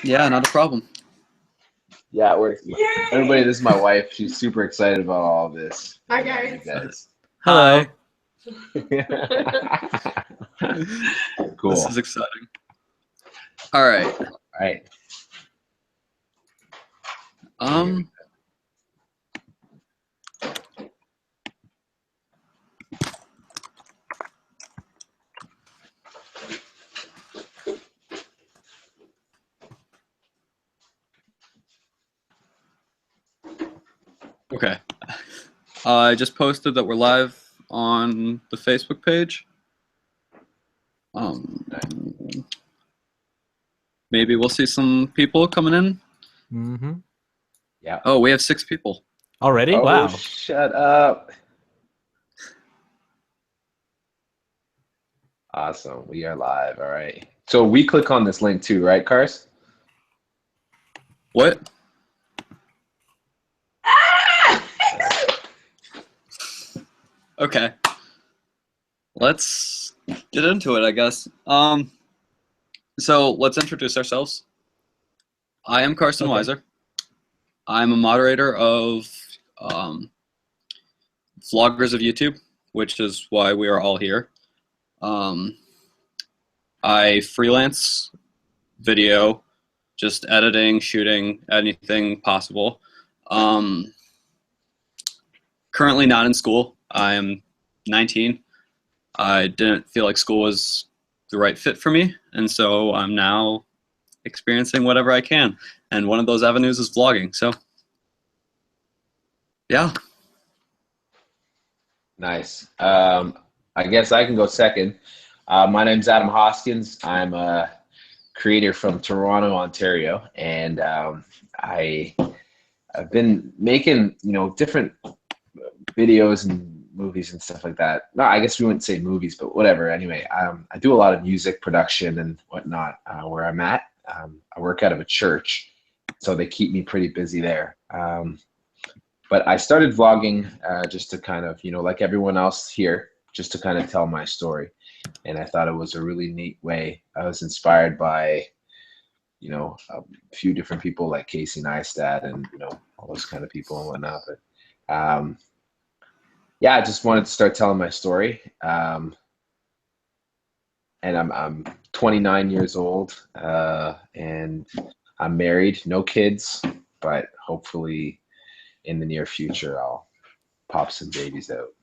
Yeah, not a problem. Yeah, everybody. This is my wife. She's super excited about all of this. Hi, You guys. guys. Hello. This Cool. is exciting. All right. All right. Um. Okay. I just posted that we're live on the Facebook page. Maybe we'll see some people coming in. Mm-hmm. Yeah. Oh, we have 6 people. Already? Oh, Wow. shut up. Awesome. We are live. All right. So we click on this link too, right, Cars? What? Okay. Let's get into it, I guess. So let's introduce ourselves. I am Carson Okay. Weiser. I'm a moderator of Vloggers of YouTube, which is why we are all here. I freelance video, just editing, shooting, anything possible. Currently not in school. I am 19. I didn't feel like school was the right fit for me, and so I'm now experiencing whatever I can. And one of those avenues is vlogging. So, yeah. Nice. I guess I can go second. My name's Adam Hoskins. I'm a creator from Toronto, Ontario, and I've been making different videos and movies and stuff like that. No, I guess we wouldn't say movies, but whatever. Anyway, I do a lot of music production and whatnot where I'm at. I work out of a church, so they keep me pretty busy there. But I started vlogging just to kind of, like everyone else here, just to kind of tell my story. And I thought it was a really neat way. I was inspired by, a few different people like Casey Neistat and, all those kind of people and whatnot. But yeah, I just wanted to start telling my story. And I'm 29 years old and I'm married, no kids, but hopefully in the near future, I'll pop some babies out.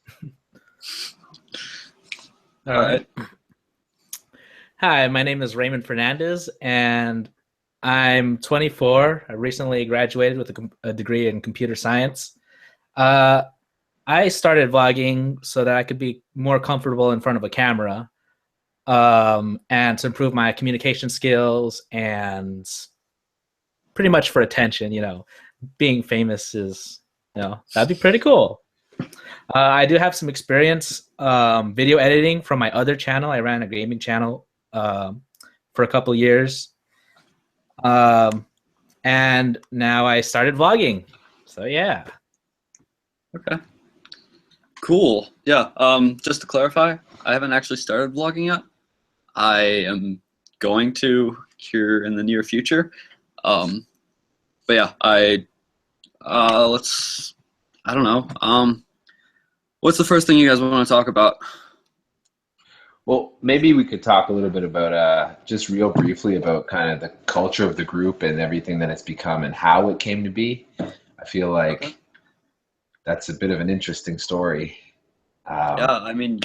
All right. Hi, my name is Raymond Fernandez, and I'm 24. I recently graduated with a degree in computer science. I started vlogging so that I could be more comfortable in front of a camera and to improve my communication skills and pretty much for attention. Being famous is, that'd be pretty cool. I do have some experience video editing from my other channel. I ran a gaming channel for a couple years. And now I started vlogging. So yeah. Okay. Cool. Yeah. Just to clarify, I haven't actually started vlogging yet. I am going to here in the near future. But yeah, I don't know. What's the first thing you guys want to talk about? Well, maybe we could talk a little bit about just real briefly about kind of the culture of the group and everything that it's become and how it came to be. I feel like that's a bit of an interesting story. Yeah, I mean,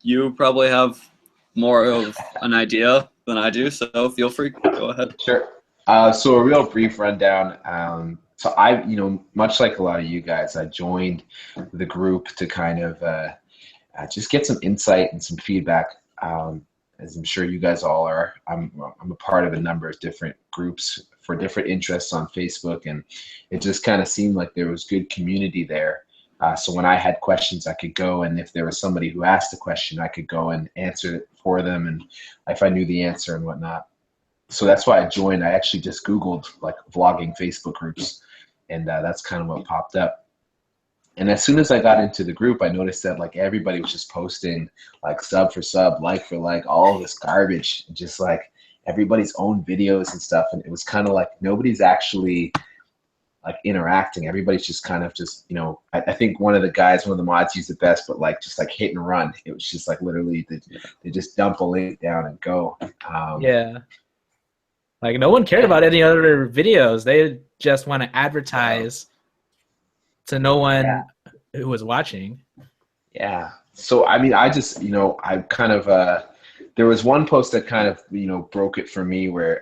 you probably have more of an idea than I do, so feel free. Go ahead. Sure. So a real brief rundown. So I, much like a lot of you guys, I joined the group to kind of just get some insight and some feedback. As I'm sure you guys all are, I'm a part of a number of different groups for different interests on Facebook, and it just kind of seemed like there was good community there. So when I had questions, I could go, and if there was somebody who asked a question, I could go and answer it for them, and if I knew the answer and whatnot. So that's why I joined. I actually just Googled like vlogging Facebook groups, and that's kind of what popped up. And as soon as I got into the group, I noticed that like everybody was just posting like sub for sub, like for like, all this garbage, just like everybody's own videos and stuff, and it was kind of like nobody's actually like interacting. Everybody's just kind of just, you know, I think one of the mods used it best, but like just like hit and run. It was just like literally they just dump a link down and go. Yeah. Like no one cared about any other videos. They just want to advertise to no one who was watching. Yeah. So I mean, I just, you know, I kind of there was one post that kind of, you know, broke it for me where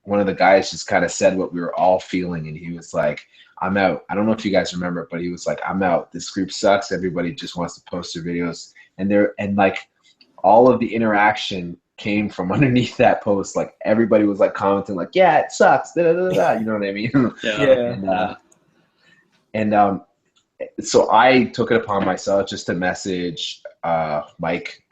one of the guys just kind of said what we were all feeling, and he was like, I'm out. I don't know if you guys remember, but he was like, I'm out. This group sucks. Everybody just wants to post their videos. And like all of the interaction came from underneath that post. Like everybody was like commenting like, yeah, it sucks. Da, da, da, da. You know what I mean? Yeah. And so I took it upon myself just to message Mike,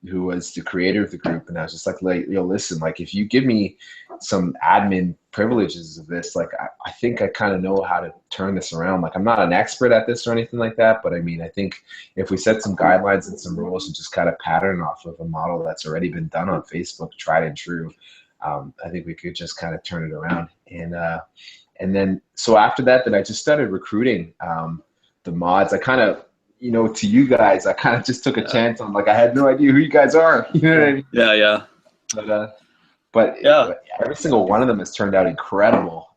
who was the creator of the group, and I was just like, yo, listen, like if you give me some admin privileges of this, like I think I kind of know how to turn this around. Like I'm not an expert at this or anything like that, but I mean, I think if we set some guidelines and some rules and just kind of pattern off of a model that's already been done on Facebook, tried and true, I think we could just kind of turn it around. And then so after that, then I just started recruiting the mods. I kind of, you know, to you guys, I kind of just took a chance on, like, I had no idea who you guys are. You know what I mean? Yeah. But every single one of them has turned out incredible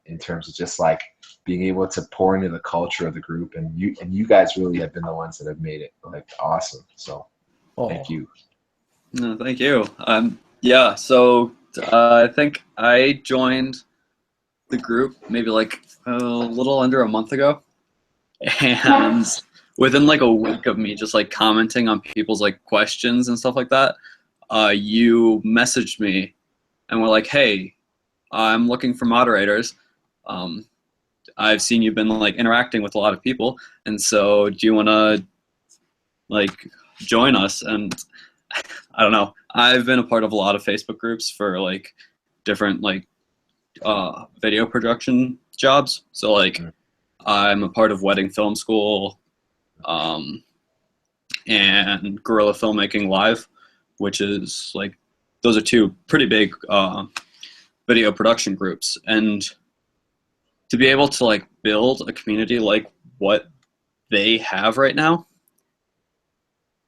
in terms of just like being able to pour into the culture of the group. And you guys really have been the ones that have made it like awesome. So thank you. No, thank you. Yeah. So I think I joined the group maybe like a little under a month ago. And within like a week of me just like commenting on people's like questions and stuff like that, you messaged me and were like, hey, I'm looking for moderators. I've seen you've been like interacting with a lot of people, and so do you want to like join us? And I don't know, I've been a part of a lot of Facebook groups for like different like video production jobs. So like I'm a part of Wedding Film School and Guerrilla Filmmaking Live, which is like, those are two pretty big video production groups. And to be able to like build a community like what they have right now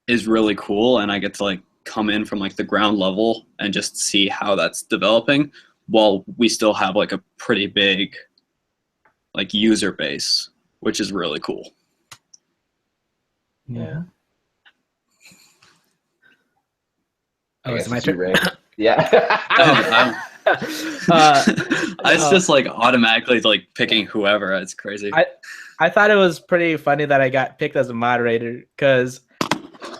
is really cool. And I get to like come in from like the ground level and just see how that's developing while we still have like a pretty big like user base, which is really cool. Yeah. Oh, it's my turn. Yeah. It's just like automatically like picking whoever. It's crazy. I thought it was pretty funny that I got picked as a moderator, because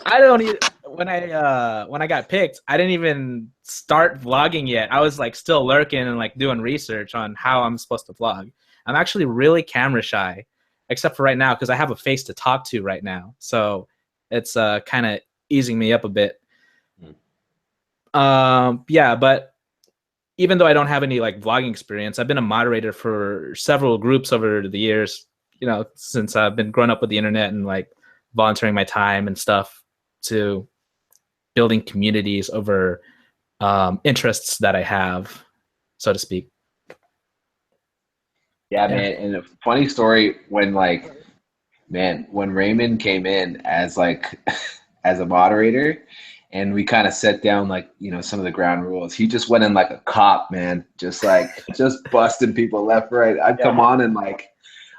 I don't even, when I got picked, I didn't even start vlogging yet. I was like still lurking and like doing research on how I'm supposed to vlog. I'm actually really camera shy, except for right now, because I have a face to talk to right now. So it's kind of easing me up a bit. Yeah, but even though I don't have any like vlogging experience, I've been a moderator for several groups over the years, you know, since I've been growing up with the internet and like volunteering my time and stuff to building communities over interests that I have, so to speak. Yeah, man. And a funny story when when Raymond came in as like as a moderator, and we kind of set down like, you know, some of the ground rules, he just went in like a cop, man, just busting people left, right. I'd come on and like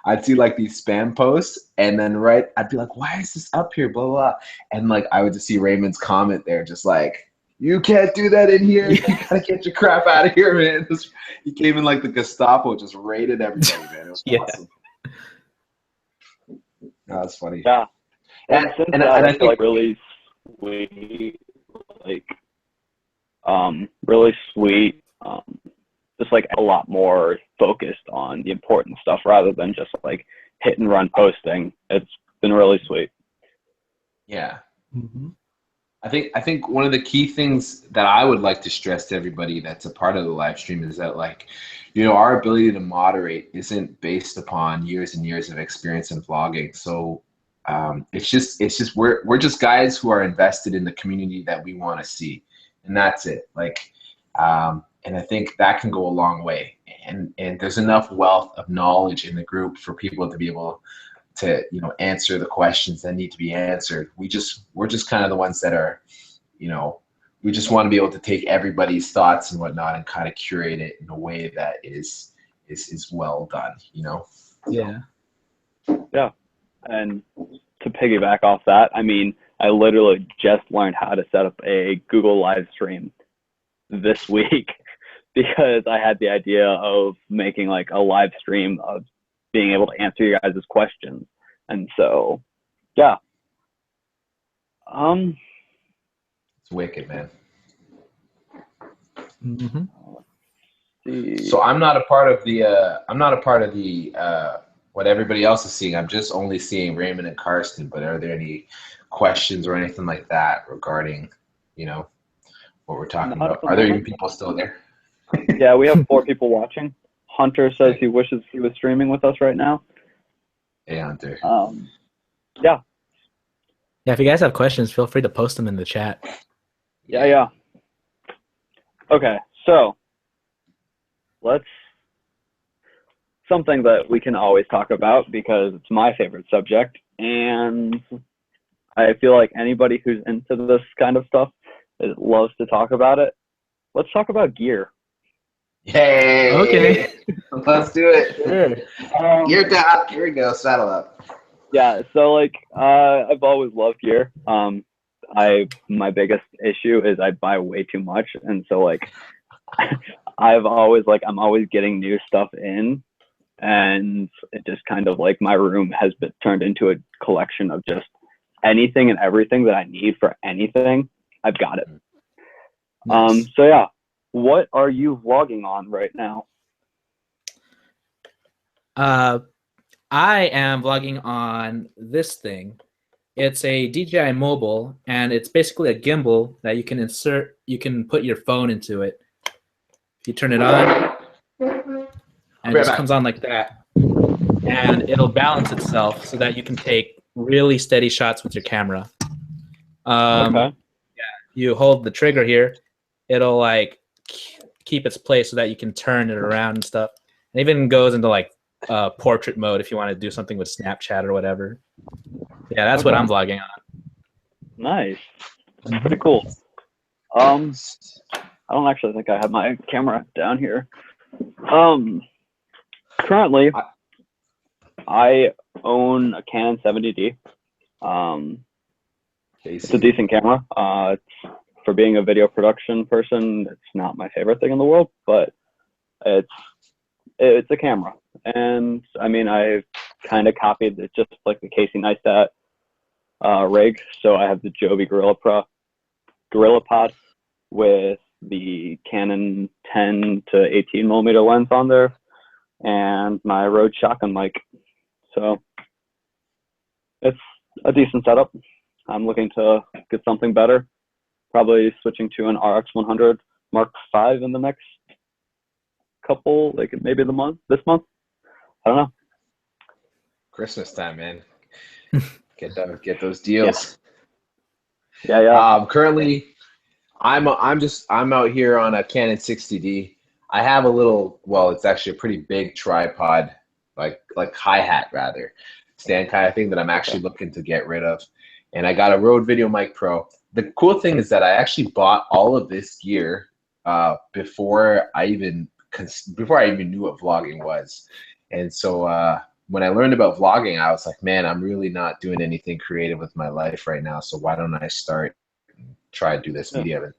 I'd see like these spam posts, and then I'd be like, why is this up here, blah blah, and like I would just see Raymond's comment there, just like, you can't do that in here. You gotta get your crap out of here, man. He came in like the Gestapo, just raided everybody, man. It was awesome. No, that's funny. Yeah, and I think like really sweet, like really sweet. Just like a lot more focused on the important stuff rather than just like hit and run posting. It's been really sweet. Yeah. Mm-hmm. I think one of the key things that I would like to stress to everybody that's a part of the live stream is that, like, you know, our ability to moderate isn't based upon years and years of experience in vlogging. So it's just we're just guys who are invested in the community that we want to see, and that's it. Like, And I think that can go a long way. And there's enough wealth of knowledge in the group for people to be able to, you know, answer the questions that need to be answered. We're just kind of the ones that are, you know, we just want to be able to take everybody's thoughts and whatnot and kind of curate it in a way that is well done, you know? Yeah. Yeah. And to piggyback off that, I mean, I literally just learned how to set up a Google live stream this week because I had the idea of making like a live stream of being able to answer your guys' questions. And so, yeah. It's wicked, man. Mm-hmm. So I'm not a part of the what everybody else is seeing. I'm just only seeing Raymond and Karsten, but are there any questions or anything like that regarding, you know, what we're talking Not at about? the Are there even moment. people still there? Yeah, we have 4 people watching. Hunter says he wishes he was streaming with us right now. Hey, Hunter. Yeah. Yeah, if you guys have questions, feel free to post them in the chat. Yeah. Okay, so something that we can always talk about because it's my favorite subject, and I feel like anybody who's into this kind of stuff loves to talk about it. Let's talk about gear. Yay! Okay. Let's do it. Sure. Gear down. Here we go. Saddle up. Yeah, so like I've always loved gear. My biggest issue is I buy way too much, and so like I'm always getting new stuff in, and it just kind of like my room has been turned into a collection of just anything and everything that I need for anything. I've got it. Nice. So yeah, what are you vlogging on right now? I am vlogging on this thing. It's a DJI mobile, and it's basically a gimbal that you can insert. You can put your phone into it. If you turn it on, and it just comes on like that, and it'll balance itself so that you can take really steady shots with your camera. Okay. You hold the trigger here, it'll like keep its place so that you can turn it around and stuff. It even goes into like portrait mode if you want to do something with Snapchat or whatever. Yeah, that's what I'm vlogging on. Nice. That's pretty cool. I don't actually think I have my camera down here. Currently, I own a Canon 70D. It's a decent camera. It's, for being a video production person, it's not my favorite thing in the world, but it's a camera. And I mean, I kind of copied it just like the Casey Neistat rig. So I have the Joby Gorilla Pod with the Canon 10 to 18 millimeter lens on there, and my Rode shotgun mic. So it's a decent setup. I'm looking to get something better. Probably switching to an RX 100 Mark V in the next couple, like maybe this month. I don't know. Christmas time, man. Get those deals. Yeah. Currently, I'm out here on a Canon 60D. I have a little, well, it's actually a pretty big tripod, like hi-hat rather, stand kind of thing that I'm actually looking to get rid of. And I got a Rode Video Mic Pro. The cool thing is that I actually bought all of this gear before I even knew what vlogging was. And so when I learned about vlogging, I was like, man, I'm really not doing anything creative with my life right now. So why don't I start and try to do this media?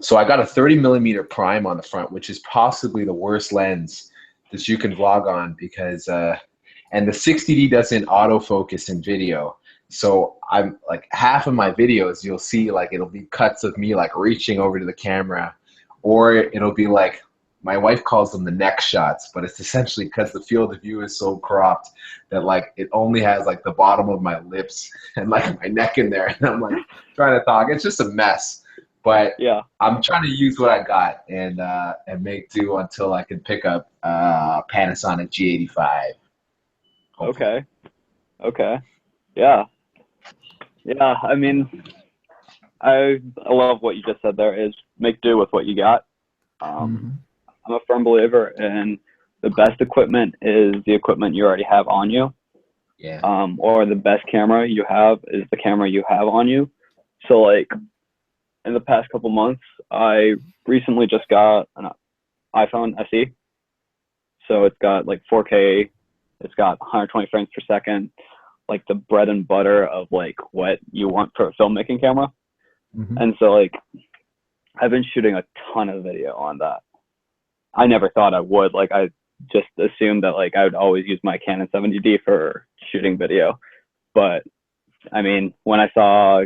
So I got a 30 millimeter prime on the front, which is possibly the worst lens that you can vlog on because, and the 60D doesn't autofocus in video. So I'm like half of my videos, you'll see like it'll be cuts of me like reaching over to the camera, or it'll be like, my wife calls them the neck shots, but it's essentially because the field of view is so cropped that like it only has like the bottom of my lips and like my neck in there, and I'm like trying to talk. It's just a mess, but Yeah. I'm trying to use what I got and make do until I can pick up Panasonic G85. Hopefully. Okay. Yeah. I mean, I love what you just said there. Is make do with what you got. I'm a firm believer in the best equipment is the equipment you already have on you. Yeah. Or the best camera you have is the camera you have on you. So like in the past couple months, I recently just got an iPhone SE. So it's got like 4K, it's got 120 frames per second, like the bread and butter of like what you want for a filmmaking camera. And so like I've been shooting a ton of video on that. I never thought I would. Like I just assumed that like I would always use my Canon 70D for shooting video. But I mean, when I saw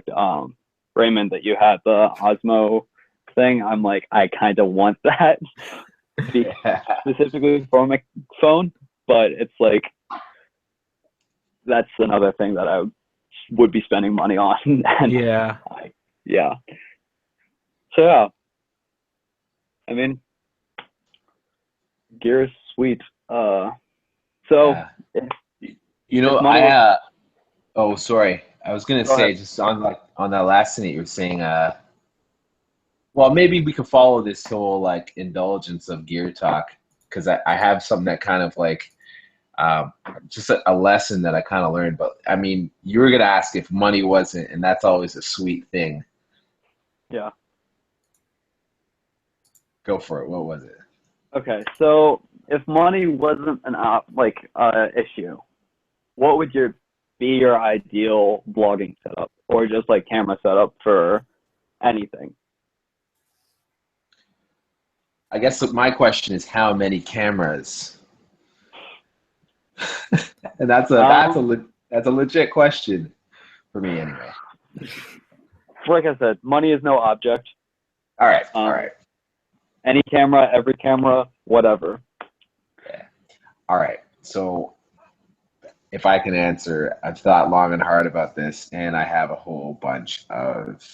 Raymond that you had the Osmo thing, I'm like, I kind of want that specifically for my phone. But it's like that's another thing that I would be spending money on. And Yeah. Yeah. So yeah, I mean, gear is sweet. So Yeah. You know, money oh, sorry. I was gonna Go say ahead. just on that last thing that you were saying, well, maybe we could follow this whole like indulgence of gear talk because I have something that kind of like just a lesson that I kind of learned. But I mean, you were gonna ask if money wasn't, and that's always a sweet thing. Yeah. Go for it. What was it? Okay. So if money wasn't an issue, what would be your ideal vlogging setup, or just like camera setup for anything? I guess my question is how many cameras? And that's a legit question for me anyway. Like I said, money is no object. All right. Any camera, every camera, whatever. Yeah. All right. So if I can answer, I've thought long and hard about this, and I have a whole bunch of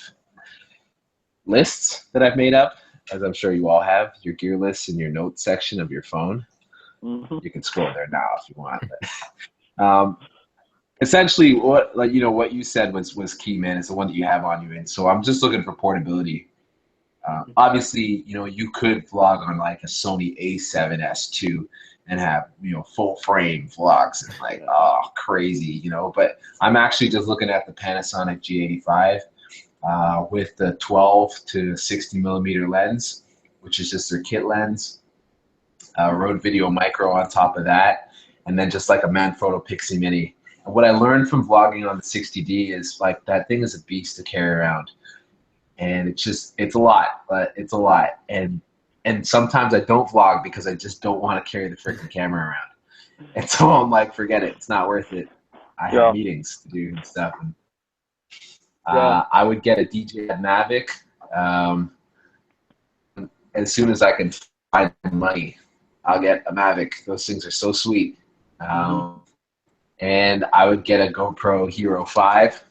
lists that I've made up, as I'm sure you all have, your gear lists in your notes section of your phone. You can scroll there now if you want. Essentially, what you said was key, man. It's the one that you have on you, and so I'm just looking for portability. Obviously, you could vlog on like a Sony A7S II and have full frame vlogs and like crazy, But I'm actually just looking at the Panasonic G85 with the 12 to 60 millimeter lens, which is just their kit lens. Rode Video Micro on top of that, and then just like a Manfrotto Pixie Mini. And what I learned from vlogging on the 60D is like that thing is a beast to carry around. And it's a lot, but it's a lot. And sometimes I don't vlog because I just don't want to carry the freaking camera around. And so I'm like, forget it. It's not worth it. I have meetings to do and stuff. And, I would get a DJI Mavic as soon as I can find money. I'll get a Mavic. Those things are so sweet. And I would get a GoPro Hero 5.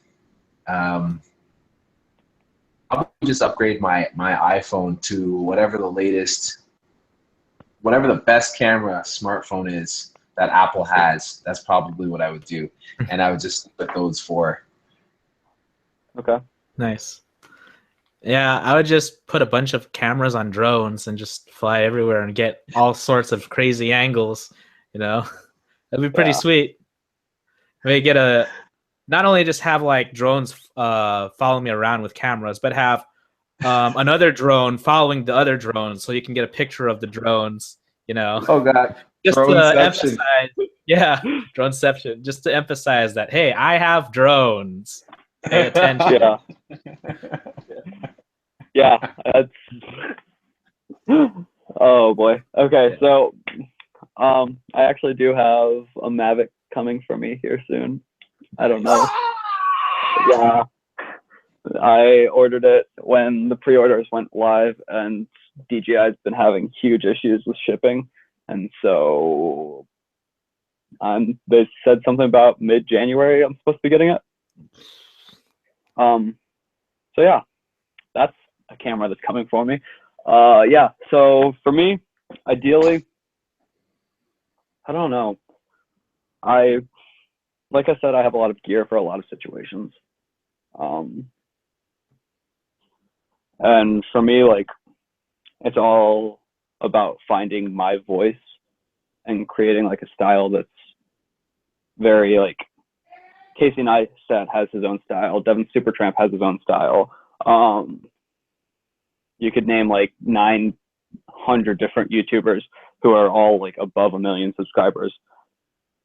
I'll just upgrade my iPhone to whatever the best camera smartphone is that Apple has. That's probably what I would do. And I would just put those four. Okay. Nice. Yeah, I would just put a bunch of cameras on drones and just fly everywhere and get all sorts of crazy angles, That'd be pretty sweet. Maybe not only just have like drones follow me around with cameras, but have another drone following the other drone so you can get a picture of the drones, Oh God. Just to emphasize, droneception, just to emphasize that, hey, I have drones. Pay attention. Yeah, that's oh boy. Okay, so I actually do have a Mavic coming for me here soon. I don't know. Yeah, I ordered it when the pre-orders went live, and DJI's been having huge issues with shipping, and so they said something about mid-January I'm supposed to be getting it. So yeah, that's a camera that's coming for me. Yeah, so for me, ideally, I don't know. Like I said, I have a lot of gear for a lot of situations. And for me, like it's all about finding my voice and creating like a style that's very like Casey Neistat has his own style. Devin Supertramp has his own style. You could name like 900 different YouTubers who are all like above 1 million subscribers,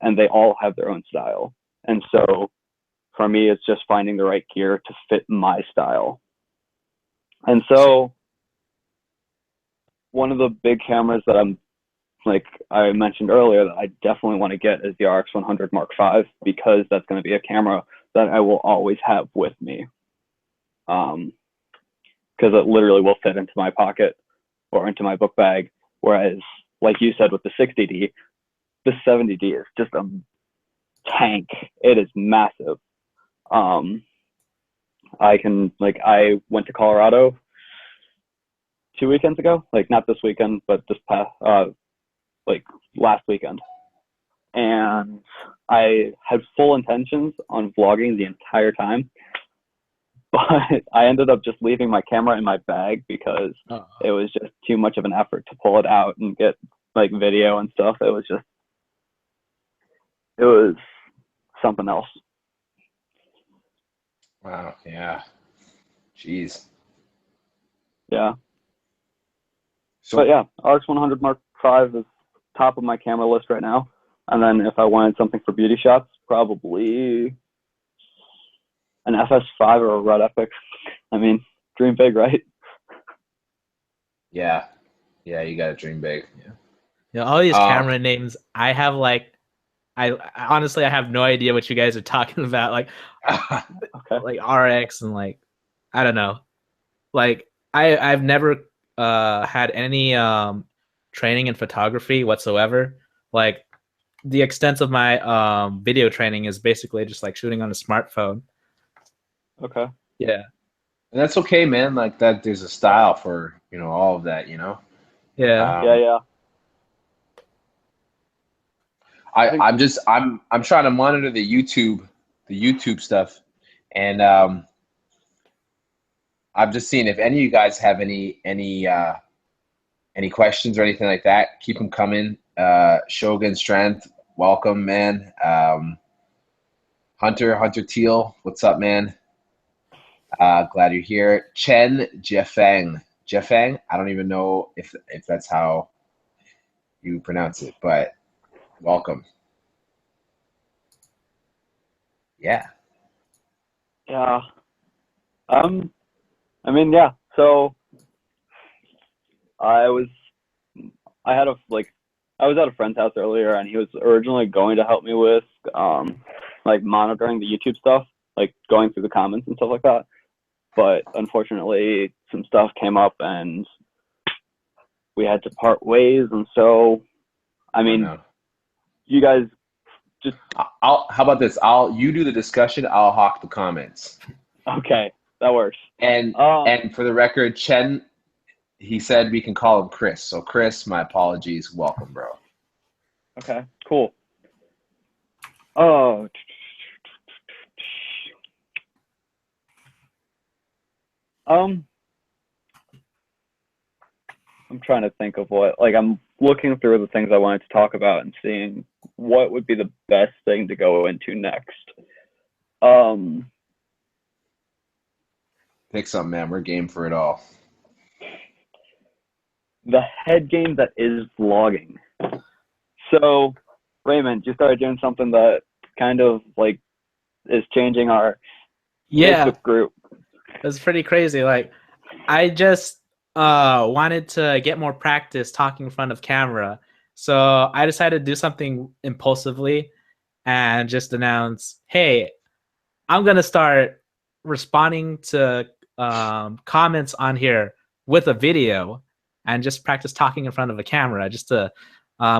and they all have their own style. And so for me, it's just finding the right gear to fit my style. And so one of the big cameras that I'm like I mentioned earlier that I definitely want to get is the RX100 Mark V, because that's going to be a camera that I will always have with me. Because it literally will fit into my pocket or into my book bag. Whereas, like you said with the 60D, the 70D is just a tank. It is massive. I went to Colorado 2 weekends ago, like not this weekend, but this past, like last weekend. And I had full intentions on vlogging the entire time, but I ended up just leaving my camera in my bag because it was just too much of an effort to pull it out and get like video and stuff. It was something else. Wow. Yeah. Jeez. Yeah. So, But yeah, RX100 Mark V is top of my camera list right now. And then if I wanted something for beauty shots, probably an FS5 or a Red Epic. I mean, dream big, right? yeah. Yeah, you got to dream big. Yeah. Yeah, all these camera names, I have like, I honestly I have no idea what you guys are talking about. Like, Okay. like RX and like, I don't know. Like I've never had any training in photography whatsoever. Like the extent of my video training is basically just like shooting on a smartphone. Okay. Yeah. And that's okay, man. Like that, there's a style for, you know, all of that, you know? Yeah. Yeah. I'm trying to monitor the YouTube stuff. And I'm just seeing if any of you guys have any questions or anything like that, keep them coming. Shogun Strength, welcome, man. Hunter Teal, what's up, man? Glad you're here. Chen Jeffang. I don't even know if that's how you pronounce it, but welcome. Yeah. Yeah. I mean, yeah. So I was at a friend's house earlier, and he was originally going to help me with like monitoring the YouTube stuff, like going through the comments and stuff like that. But unfortunately, some stuff came up, and we had to part ways. And so, I mean, you guys just how about this? You do the discussion. I'll hawk the comments. Okay, that works. And for the record, Chen, he said we can call him Chris. So Chris, my apologies. Welcome, bro. Okay, cool. Oh. I'm trying to think of I'm looking through the things I wanted to talk about and seeing what would be the best thing to go into next. Pick something, man. We're game for it all. The head game that is vlogging. So, Raymond, you started doing something that kind of like is changing our Facebook group. It's pretty crazy. Like, I just wanted to get more practice talking in front of camera. So I decided to do something impulsively and just announce, hey, I'm going to start responding to comments on here with a video and just practice talking in front of a camera just to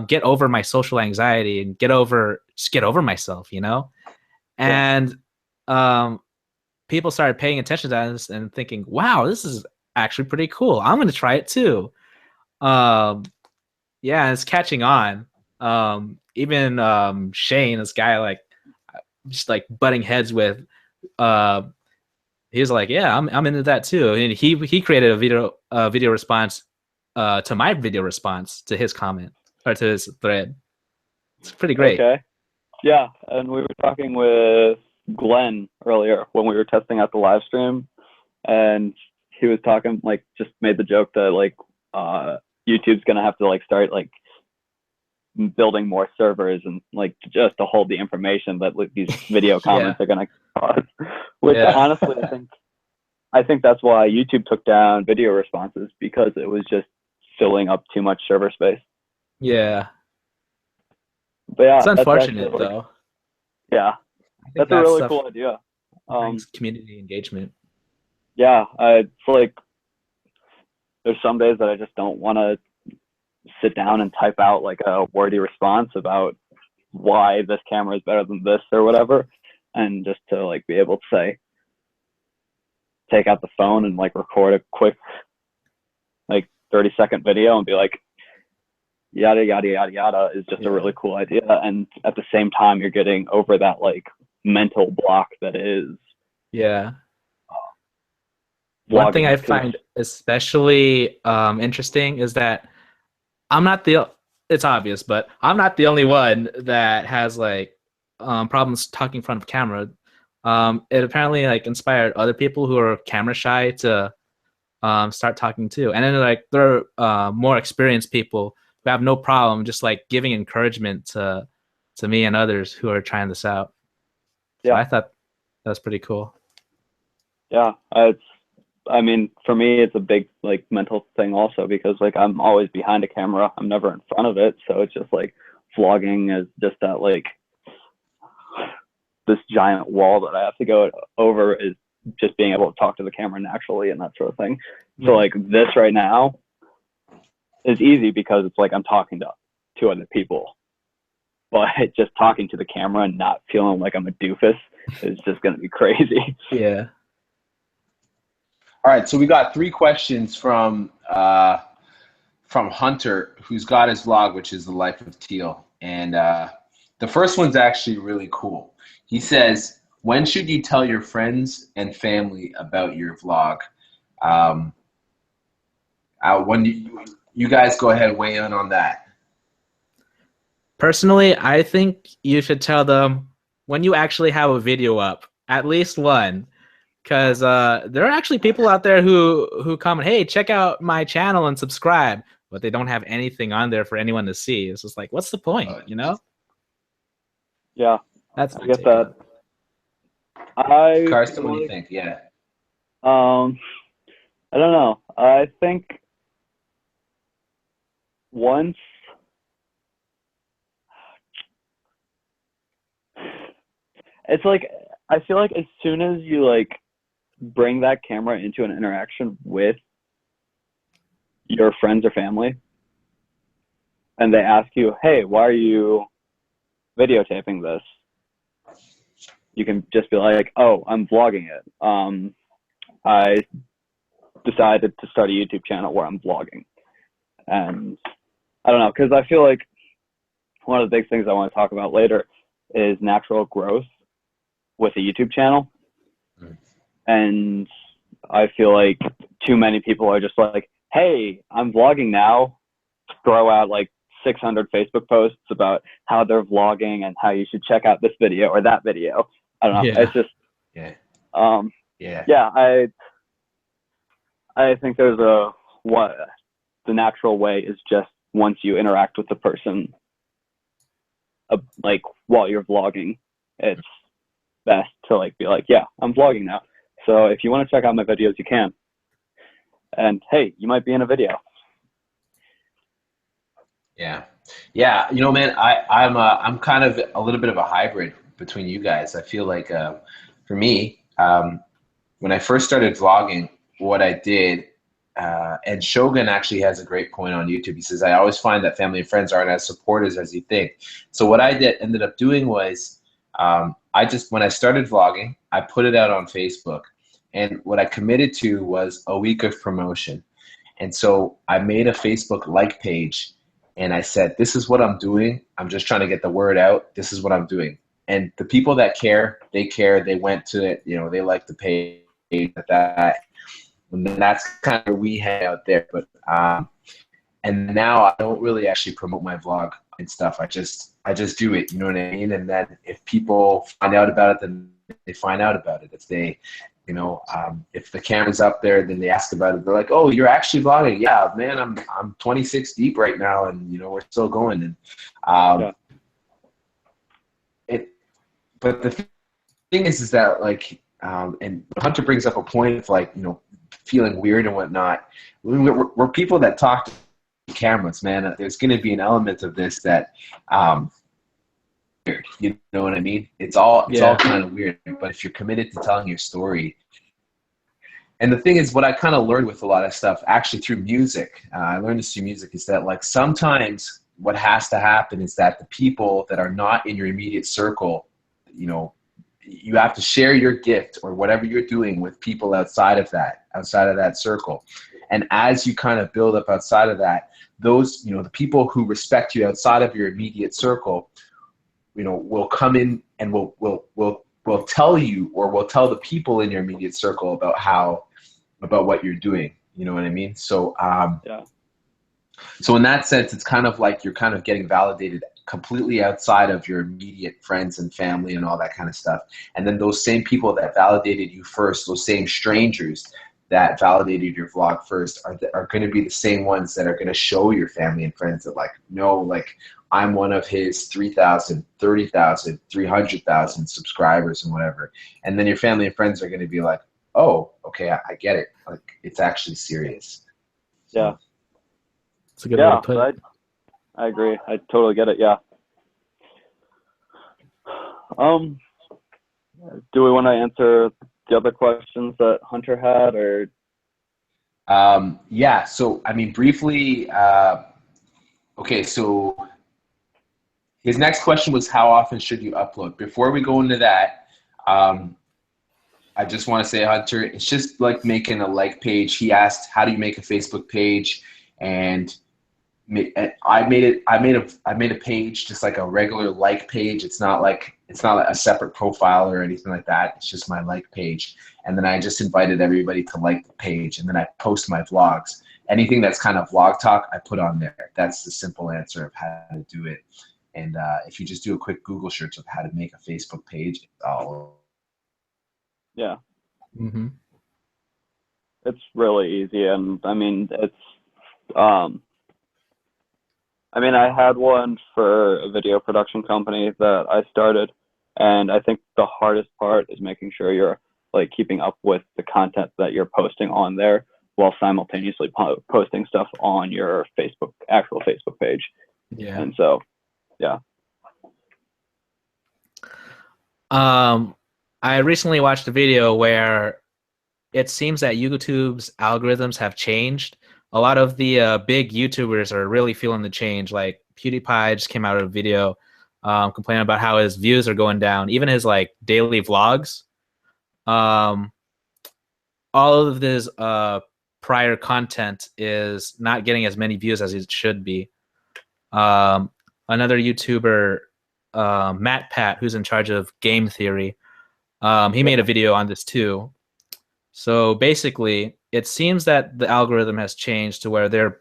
get over my social anxiety and get over myself, you know? And people started paying attention to this and thinking, wow, this is actually pretty cool. I'm going to try it too. Yeah, it's catching on. Even Shane, this guy, like just like butting heads with, he was like, yeah, I'm into that too. And he created a video response to my video response to his comment or to his thread. It's pretty great. Okay. Yeah, and we were talking with Glenn earlier when we were testing out the live stream, and he was talking, like, just made the joke that, like, YouTube's gonna have to, like, start, like, building more servers and, like, just to hold the information that, like, these video comments are gonna cause. Which honestly, I think that's why YouTube took down video responses, because it was just filling up too much server space. Yeah. But yeah, It's unfortunate actually, though. Yeah, that's a really cool idea. Community engagement. Yeah, it's like there's some days that I just don't want to sit down and type out like a wordy response about why this camera is better than this or whatever, and just to like be able to say, take out the phone and like record a quick like 30-second video and be like, yada yada yada yada is just a really cool idea, and at the same time you're getting over that like mental block that is one thing I find especially interesting is that it's obvious, but I'm not the only one that has like problems talking in front of camera. It apparently like inspired other people who are camera shy to start talking too, and then like there are more experienced people who have no problem just like giving encouragement to me and others who are trying this out. So I thought that was pretty cool. Yeah, I mean, for me, it's a big like mental thing also, because like I'm always behind a camera. I'm never in front of it. So it's just like vlogging is just that like this giant wall that I have to go over, is just being able to talk to the camera naturally and that sort of thing. So like this right now is easy because it's like I'm talking to other people, but just talking to the camera and not feeling like I'm a doofus is just going to be crazy. Yeah. All right, so we got 3 questions from Hunter, who's got his vlog, which is The Life of Teal. And the first one's actually really cool. He says, when should you tell your friends and family about your vlog? When you guys go ahead and weigh in on that. Personally, I think you should tell them when you actually have a video up, at least one. Because there are actually people out there who comment, hey, check out my channel and subscribe, but they don't have anything on there for anyone to see. It's just like, what's the point, you know? Yeah, that's I get that. Karsten, what do you think? Yeah. I don't know. I think once it's like, I feel like as soon as you like bring that camera into an interaction with your friends or family and they ask you, hey, why are you videotaping this? You can just be like, oh, I'm vlogging it. I decided to start a YouTube channel where I'm vlogging. And I don't know, because I feel like one of the big things I want to talk about later is natural growth with a YouTube channel. And I feel like too many people are just like, hey, I'm vlogging now. Throw out like 600 Facebook posts about how they're vlogging and how you should check out this video or that video. I don't know. It's just, I think there's the natural way is just once you interact with the person, like while you're vlogging, it's best to like be like, yeah, I'm vlogging now. So if you want to check out my videos, you can. And hey, you might be in a video. Yeah. Yeah. You know, man, I'm kind of a little bit of a hybrid between you guys. I feel like for me, when I first started vlogging, what I did, and Shogun actually has a great point on YouTube. He says, I always find that family and friends aren't as supportive as you think. So what I ended up doing was, when I started vlogging, I put it out on Facebook. And what I committed to was a week of promotion. And so I made a Facebook like page and I said, this is what I'm doing. I'm just trying to get the word out. This is what I'm doing. And the people that care, they went to it, you know, they like the page at that. And that's kind of where we hang out there. But And now I don't really actually promote my vlog and stuff. I just do it, you know what I mean? And then if people find out about it, then they find out about it. If they, you know, if the camera's up there, then they ask about it. They're like, "Oh, you're actually vlogging?" Yeah, man, I'm 26 deep right now, and you know we're still going. And but the thing is that like, and Hunter brings up a point of like, you know, feeling weird and whatnot. We're people that talk to cameras, man. There's going to be an element of this that, weird. You know what I mean? It's all kind of weird. But if you're committed to telling your story, and the thing is, what I kind of learned with a lot of stuff, actually through music, I learned this through music, is that like sometimes what has to happen is that the people that are not in your immediate circle, you know, you have to share your gift or whatever you're doing with people outside of that circle. And as you kind of build up outside of that, those, you know, the people who respect you outside of your immediate circle, you know, will come in and will tell you, or will tell the people in your immediate circle about what you're doing. You know what I mean? So, so in that sense, it's kind of like you're kind of getting validated completely outside of your immediate friends and family and all that kind of stuff. And then those same people that validated you first, those same strangers that validated your vlog first, are going to be the same ones that are going to show your family and friends that like, no, like I'm one of his 3,000, 30,000, 300,000 subscribers and whatever. And then your family and friends are going to be like, oh, okay, I get it. Like it's actually serious. Yeah. It's a good way to put it. I agree. I totally get it. Yeah. Do we want to answer the other questions that Hunter had, or? Yeah. So, I mean, briefly, okay. So his next question was, how often should you upload? Before we go into that, I just want to say, Hunter, it's just like making a like page. He asked, how do you make a Facebook page? And I made a page, just like a regular like page. It's not a separate profile or anything like that. It's just my like page. And then I just invited everybody to like the page, and then I post my vlogs. Anything that's kind of vlog talk, I put on there. That's the simple answer of how to do it. And if you just do a quick Google search of how to make a Facebook page, it's all. Yeah. Mm-hmm. It's really easy, and I mean, it's I mean, I had one for a video production company that I started, and I think the hardest part is making sure you're like keeping up with the content that you're posting on there while simultaneously posting stuff on your actual Facebook page. Yeah. And so, yeah. I recently watched a video where it seems that YouTube's algorithms have changed. A lot of the big YouTubers are really feeling the change. Like PewDiePie just came out of a video complaining about how his views are going down. Even his like daily vlogs. All of his prior content is not getting as many views as it should be. Another YouTuber, Matt Pat, who's in charge of game theory, he made a video on this too. So basically, it seems that the algorithm has changed to where they're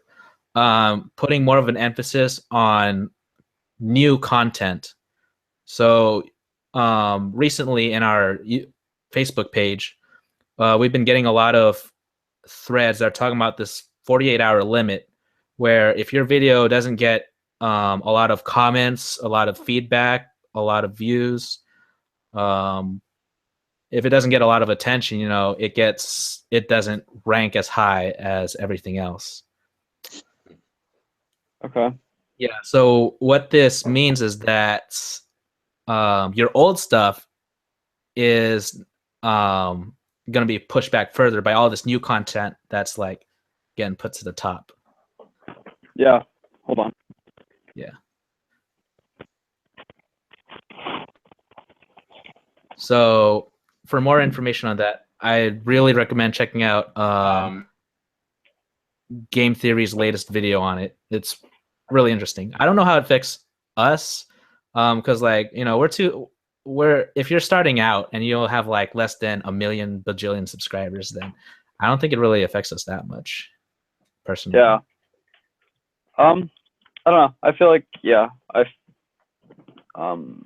putting more of an emphasis on new content. So recently in our Facebook page, we've been getting a lot of threads that are talking about this 48-hour limit, where if your video doesn't get a lot of comments, a lot of feedback, a lot of views, if it doesn't get a lot of attention, you know, it doesn't rank as high as everything else. Okay. Yeah. So what this means is that your old stuff is going to be pushed back further by all this new content that's like getting put to the top. Yeah. Hold on. Yeah. So for more information on that, I really recommend checking out Game Theory's latest video on it. It's really interesting. I don't know how it affects us, because like, you know, if you're starting out and you'll have like less than 1 million bajillion subscribers, then I don't think it really affects us that much, personally. Yeah. I don't know. I feel like, yeah, um,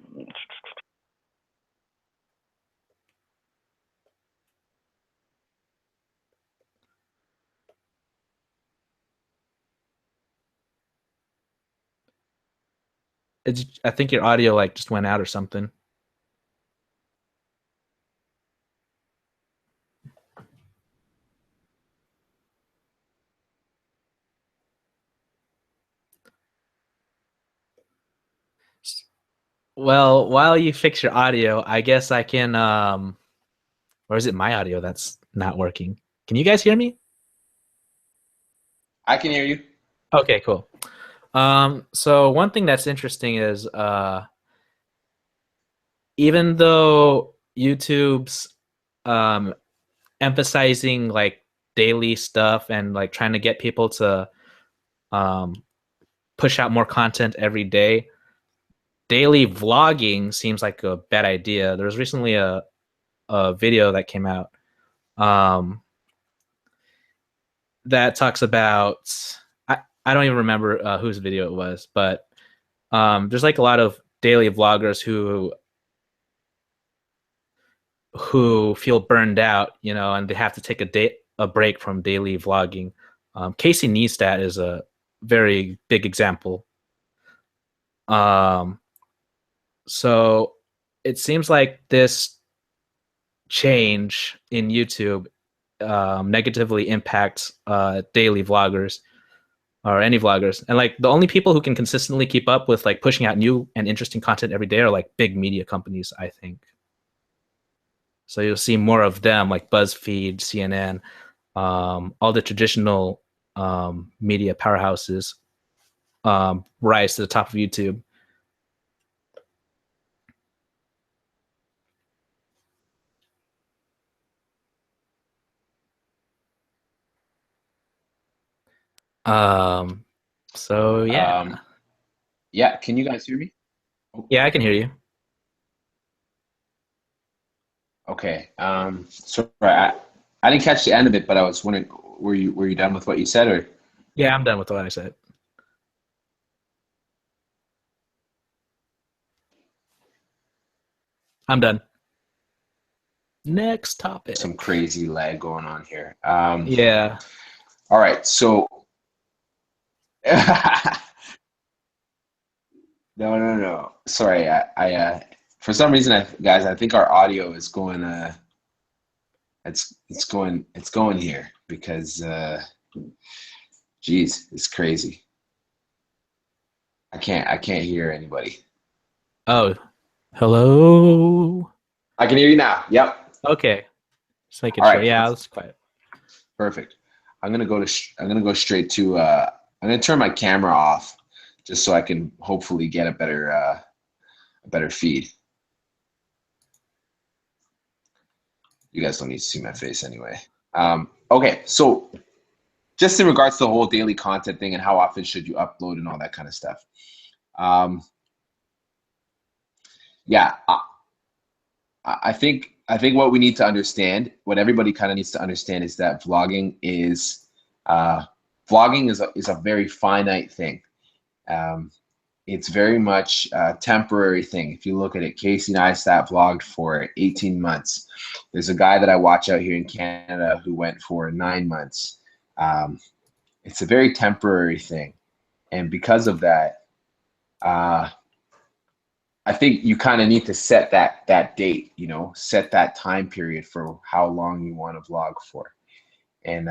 I think your audio like just went out or something. Well, while you fix your audio, I guess I can or is it my audio that's not working? Can you guys hear me? I can hear you. Okay, cool. So one thing that's interesting is even though YouTube's um emphasizing like daily stuff and like trying to get people to um push out more content every day, daily vlogging seems like a bad idea. There was recently a video that came out um, that talks about I don't even remember whose video it was, but there's like a lot of daily vloggers who feel burned out, you know, and they have to take a break from daily vlogging. Casey Neistat is a very big example. Um, so it seems like this change in YouTube negatively impacts daily vloggers or any vloggers. And like the only people who can consistently keep up with like pushing out new and interesting content every day are like big media companies, I think. So you'll see more of them like BuzzFeed, CNN, all the traditional media powerhouses rise to the top of YouTube. So yeah. Yeah, can you guys hear me? Oh, Yeah, I can hear you. okay. Sorry, I didn't catch the end of it, but I was wondering, were you done with what you said, or? Yeah, I'm done with what I said. I'm done. Next Some topic. crazy lag going on here. Yeah. All right, so no. Sorry, for some reason, guys, I think our audio is going. It's going here because, geez, it's crazy. I can't hear anybody. Oh, hello. I can hear you now. Yep. Okay. Just making All sure. right. Yeah, that's quiet. Perfect. I'm gonna go straight to. I'm gonna turn my camera off, just so I can hopefully get a better feed. You guys don't need to see my face anyway. Okay, so just in regards to the whole daily content thing and how often should you upload and all that kind of stuff. Um, yeah, I think what we need to understand, what everybody kind of needs to understand, is that uh, vlogging is a very finite thing. Um, it's very much a temporary thing. If you look at it, Casey Neistat vlogged for 18 months. There's a guy that I watch out here in Canada who went for 9 months. Um, it's a very temporary thing, and because of that, uh, I think you kind of need to set that date. Set that time period for how long you want to vlog for, and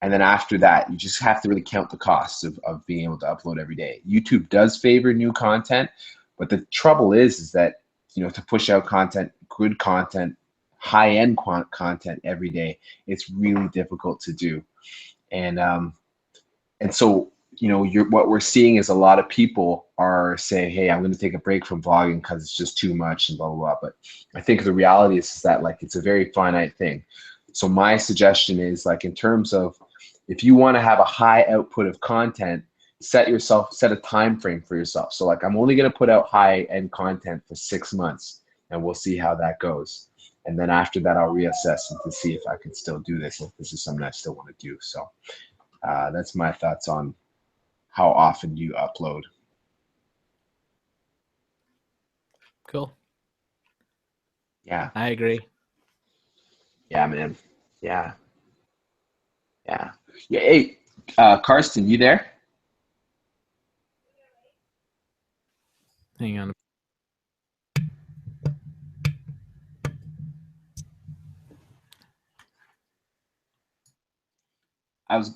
and then after that, you just have to really count the costs of being able to upload every day. YouTube does favor new content, but the trouble is that, to push out content, good content, high-end content every day, it's really difficult to do. And so, what we're seeing is a lot of people are saying, hey, I'm going to take a break from vlogging because it's just too much and blah, blah, blah. But I think the reality is that, like, it's a very finite thing. So my suggestion is, like, in terms of, if you want to have a high output of content, set a time frame for yourself. So, like, I'm only going to put out high end content for 6 months, and we'll see how that goes. And then after that, I'll reassess and to see if I can still do this, if this is something I still want to do. So that's my thoughts on how often you upload. Cool. Yeah. I agree. Yeah, man. Yeah. Yeah. Yeah. Hey, Karsten, you there? Hang on. I was.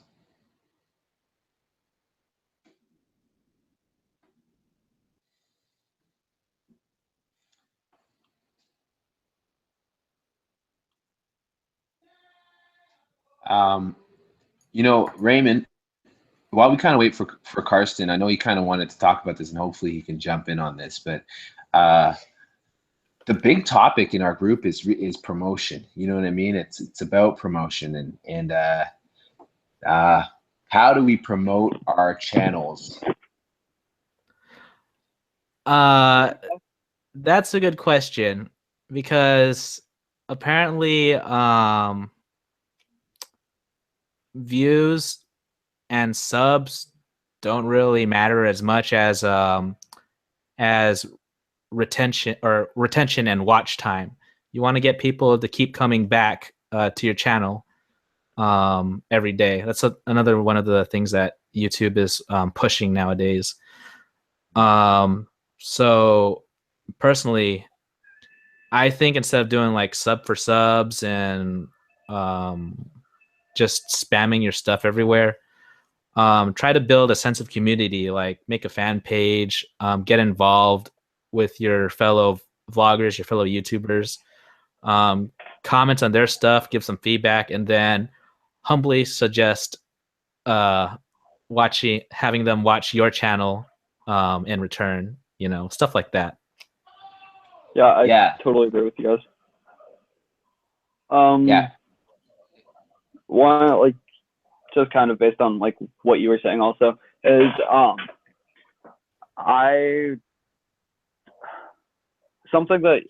Um, Raymond, while we kind of wait for Karsten, I know he kind of wanted to talk about this, and hopefully he can jump in on this. But uh, the big topic in our group is promotion. You know what I mean? It's about promotion and how do we promote our channels? That's a good question because apparently views and subs don't really matter as much as retention and watch time. You want to get people to keep coming back to your channel every day. That's another one of the things that YouTube is pushing nowadays. So personally, I think instead of doing like sub for subs and just spamming your stuff everywhere, try to build a sense of community, like make a fan page, get involved with your fellow vloggers, your fellow YouTubers, comment on their stuff, give some feedback, and then humbly suggest having them watch your channel in return, stuff like that. Yeah, I Yeah. totally agree with you guys. Yeah. One, like, just kind of based on like what you were saying also is I something that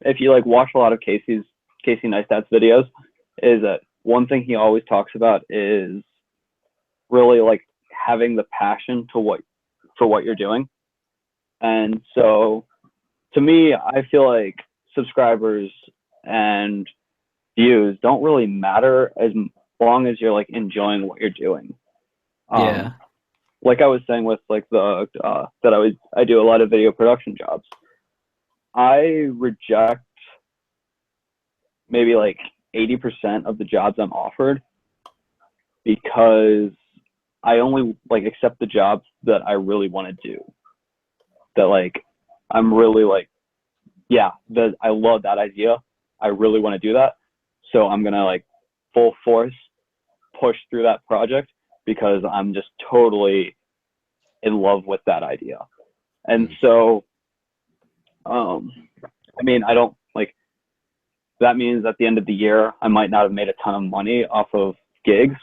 if you like watch a lot of Casey Neistat's videos, is that one thing he always talks about is really like having the passion for what you're doing. And so to me, I feel like subscribers and views don't really matter as long as you're like enjoying what you're doing. Yeah. Like I was saying with like the that I do a lot of video production jobs. I reject maybe like 80% of the jobs I'm offered because I only like accept the jobs that I really want to do. That like I'm really like, yeah, that I love that idea. I really want to do that. So I'm gonna like full force push through that project because I'm just totally in love with that idea. And so I mean, I don't like that means at the end of the year I might not have made a ton of money off of gigs,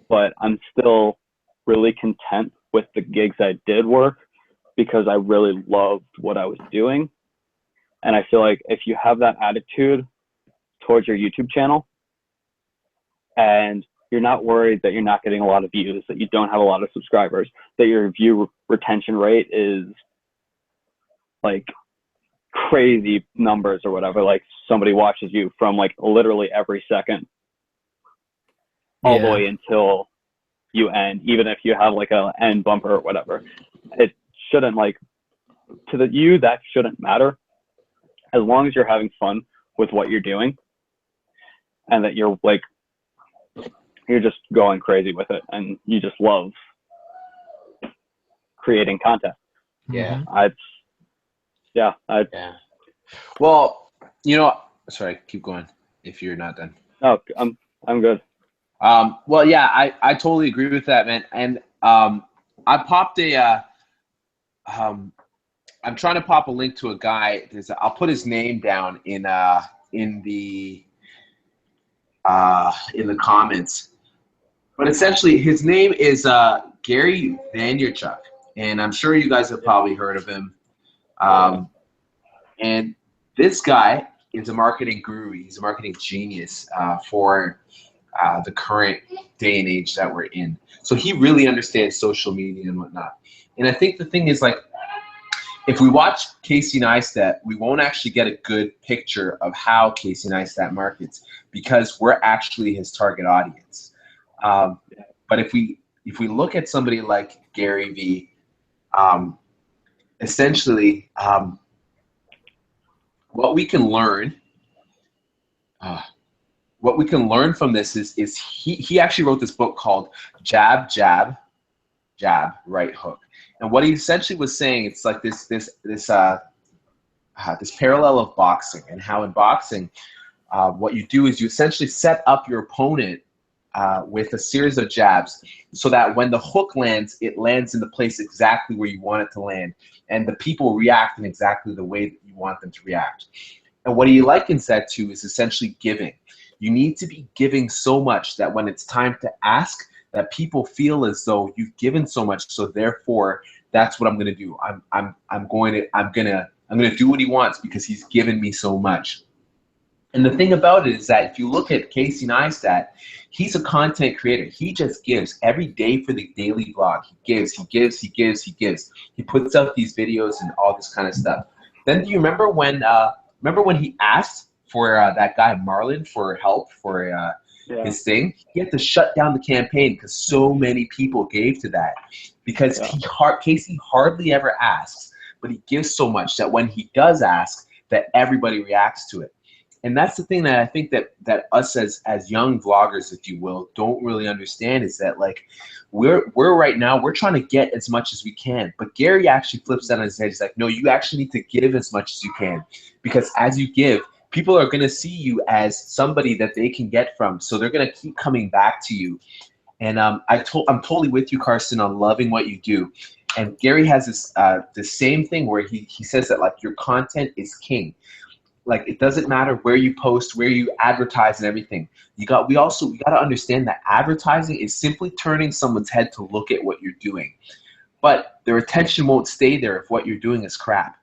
but I'm still really content with the gigs I did work because I really loved what I was doing. And I feel like if you have that attitude towards your YouTube channel and you're not worried that you're not getting a lot of views, that you don't have a lot of subscribers, that your view retention rate is like crazy numbers or whatever, like somebody watches you from like literally every second all the way until you end, even if you have like a end bumper or whatever. It shouldn't like that shouldn't matter as long as you're having fun with what you're doing and that you're just going crazy with it and you just love creating content. Yeah. Yeah. Well, sorry, keep going if you're not done. No, I'm good. Well, yeah, I totally agree with that, man. And I popped I'm trying to pop a link to a guy. I'll put his name down in the comments. But essentially, his name is Gary Vaynerchuk, and I'm sure you guys have probably heard of him. And this guy is a marketing guru. He's a marketing genius for the current day and age that we're in. So he really understands social media and whatnot. And I think the thing is, like, if we watch Casey Neistat, we won't actually get a good picture of how Casey Neistat markets because we're actually his target audience. But if we look at somebody like Gary Vee, essentially, what we can learn from this is he actually wrote this book called Jab, Jab, Jab, Right Hook. And what he essentially was saying, it's like this parallel of boxing, and how in boxing, what you do is you essentially set up your opponent with a series of jabs so that when the hook lands, it lands in the place exactly where you want it to land, and the people react in exactly the way that you want them to react. And what he likens that to is essentially giving. You need to be giving so much that when it's time to ask, that people feel as though you've given so much, so therefore that's what I'm going to do. I'm going to do what he wants because he's given me so much. And the thing about it is that if you look at Casey Neistat, he's a content creator. He just gives every day for the daily vlog. He gives, he gives, he gives, he gives. He puts out these videos and all this kind of stuff. Then do you remember when he asked for that guy Marlon for help for his thing? He had to shut down the campaign because so many people gave to that. Because Casey hardly ever asks, but he gives so much that when he does ask, that everybody reacts to it. And that's the thing that I think that us as young vloggers, if you will, don't really understand, is that, like, we're right now, we're trying to get as much as we can. But Gary actually flips that on his head. He's like, no, you actually need to give as much as you can, because as you give, people are going to see you as somebody that they can get from. So they're going to keep coming back to you. And I'm totally with you, Carson, on loving what you do. And Gary has this the same thing where he says that, like, your content is king. Like, it doesn't matter where you post, where you advertise and everything. We got to understand that advertising is simply turning someone's head to look at what you're doing. But their attention won't stay there if what you're doing is crap.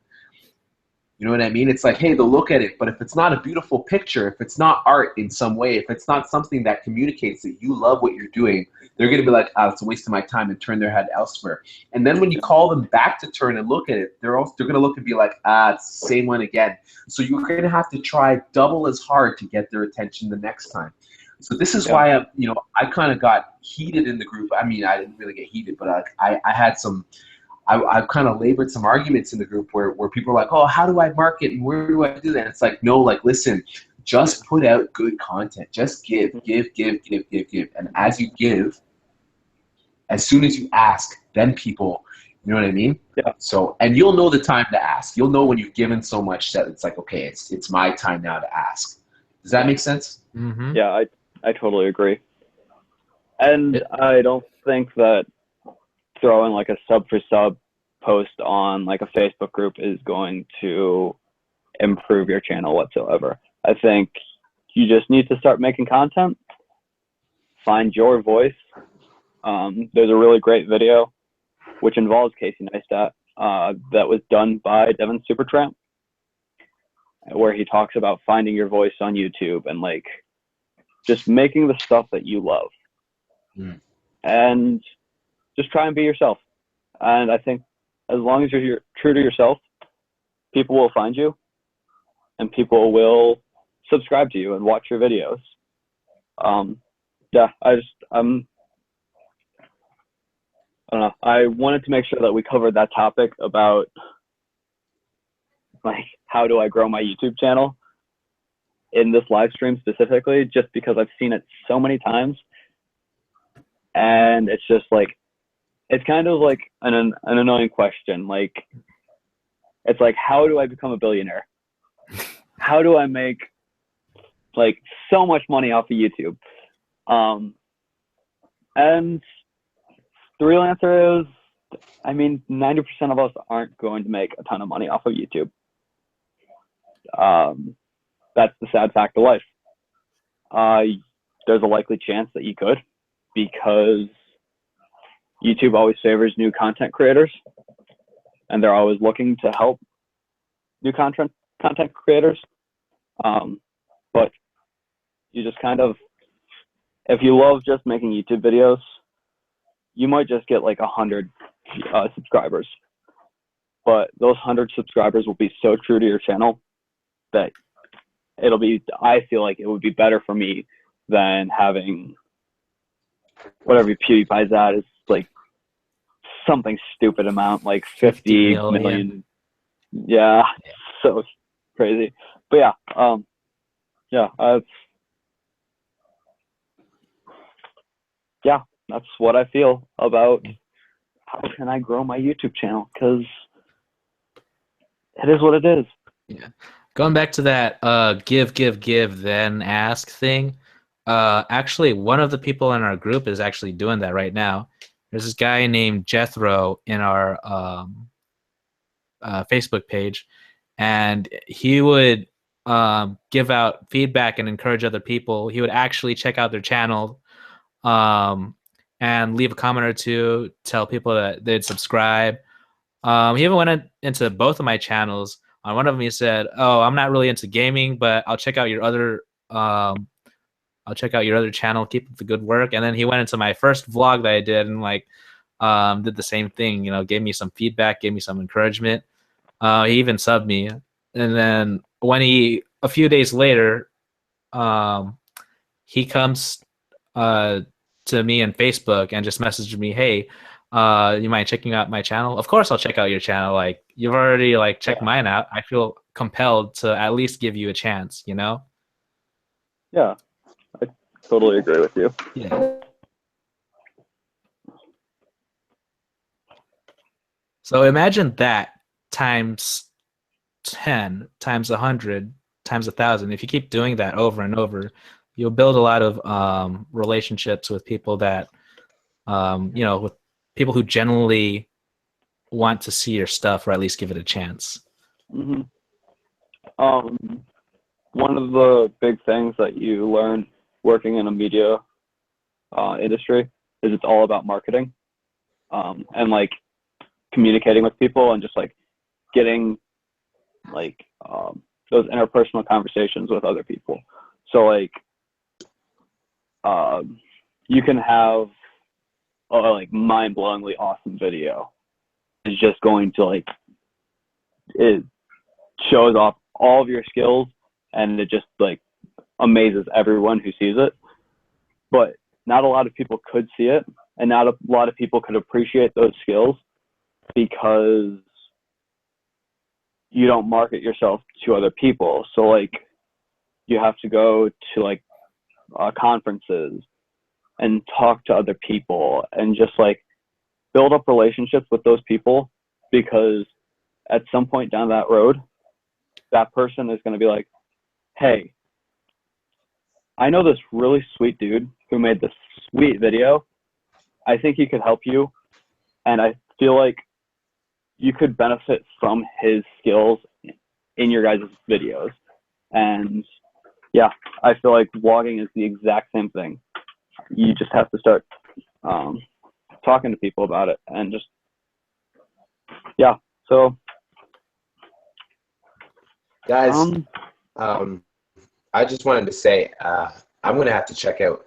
You know what I mean? It's like, hey, they'll look at it, but if it's not a beautiful picture, if it's not art in some way, if it's not something that communicates that you love what you're doing, they're going to be like, oh, it's a waste of my time, and turn their head elsewhere. And then when you call them back to turn and look at it, they're going to look and be like, it's the same one again. So you're going to have to try double as hard to get their attention the next time. So this is why I kind of got heated in the group. I mean, I didn't really get heated, but I had some. I've kind of labored some arguments in the group where people are like, oh, how do I market and where do I do that? And it's like, no, like, listen, just put out good content. Just give. And as you give, as soon as you ask, then people, you know what I mean? Yeah. So, and you'll know the time to ask. You'll know when you've given so much that it's like, okay, it's my time now to ask. Does that make sense? Mm-hmm. Yeah, I totally agree. And I don't think that throwing like a sub for sub post on like a Facebook group is going to improve your channel whatsoever. I think you just need to start making content, find your voice. There's a really great video which involves Casey Neistat that was done by Devin Supertramp, where he talks about finding your voice on YouTube and like just making the stuff that you love. And just try and be yourself. And I think as long as you're true to yourself, people will find you and people will subscribe to you and watch your videos. Yeah, I don't know. I wanted to make sure that we covered that topic about like how do I grow my YouTube channel in this live stream specifically, just because I've seen it so many times. And it's just like, it's kind of like an annoying question. Like, it's like, how do I become a billionaire? How do I make like so much money off of YouTube? And the real answer is, I mean, 90% of us aren't going to make a ton of money off of YouTube. That's the sad fact of life. There's a likely chance that you could, because YouTube always favors new content creators, and they're always looking to help new content creators. But you just kind of if you love just making YouTube videos, you might just get like 100 subscribers. But those 100 subscribers will be so true to your channel that I feel like it would be better for me than having whatever PewDiePie's at is like something stupid amount, like 50 million. Yeah, so crazy. But yeah, that's what I feel about how can I grow my YouTube channel, because it is what it is. Yeah. Going back to that give, then ask thing. Actually, one of the people in our group is actually doing that right now. There's this guy named Jethro in our Facebook page, and he would give out feedback and encourage other people. He would actually check out their channel and leave a comment or two, tell people that they'd subscribe. He even went into both of my channels. On one of them, he said, "Oh, I'm not really into gaming, but I'll check out your other channel. Keep up the good work." And then he went into my first vlog that I did and like did the same thing. You know, gave me some feedback, gave me some encouragement. He even subbed me. And then a few days later, he comes to me on Facebook and just messaged me, "Hey, you mind checking out my channel?" Of course I'll check out your channel. Like, you've already like checked mine out. I feel compelled to at least give you a chance, you know? Yeah, I totally agree with you. Yeah. So imagine that times 10, times 100, times 1,000. If you keep doing that over and over, you'll build a lot of relationships with people that, with people who generally want to see your stuff or at least give it a chance. Mm-hmm. One of the big things that you learn working in a media industry is it's all about marketing and like communicating with people and just like getting like those interpersonal conversations with other people. So like you can have a like mind-blowingly awesome video. It's just going to like, it shows off all of your skills and it just like amazes everyone who sees it. But not a lot of people could see it, and not a lot of people could appreciate those skills because you don't market yourself to other people. So like you have to go to like conferences and talk to other people and just like build up relationships with those people, because at some point down that road, that person is going to be like, "Hey, I know this really sweet dude who made this sweet video. I think he could help you, and I feel like you could benefit from his skills in your guys' videos." And yeah, I feel like vlogging is the exact same thing. You just have to start talking to people about it, and just so Guys, I just wanted to say I'm going to have to check out.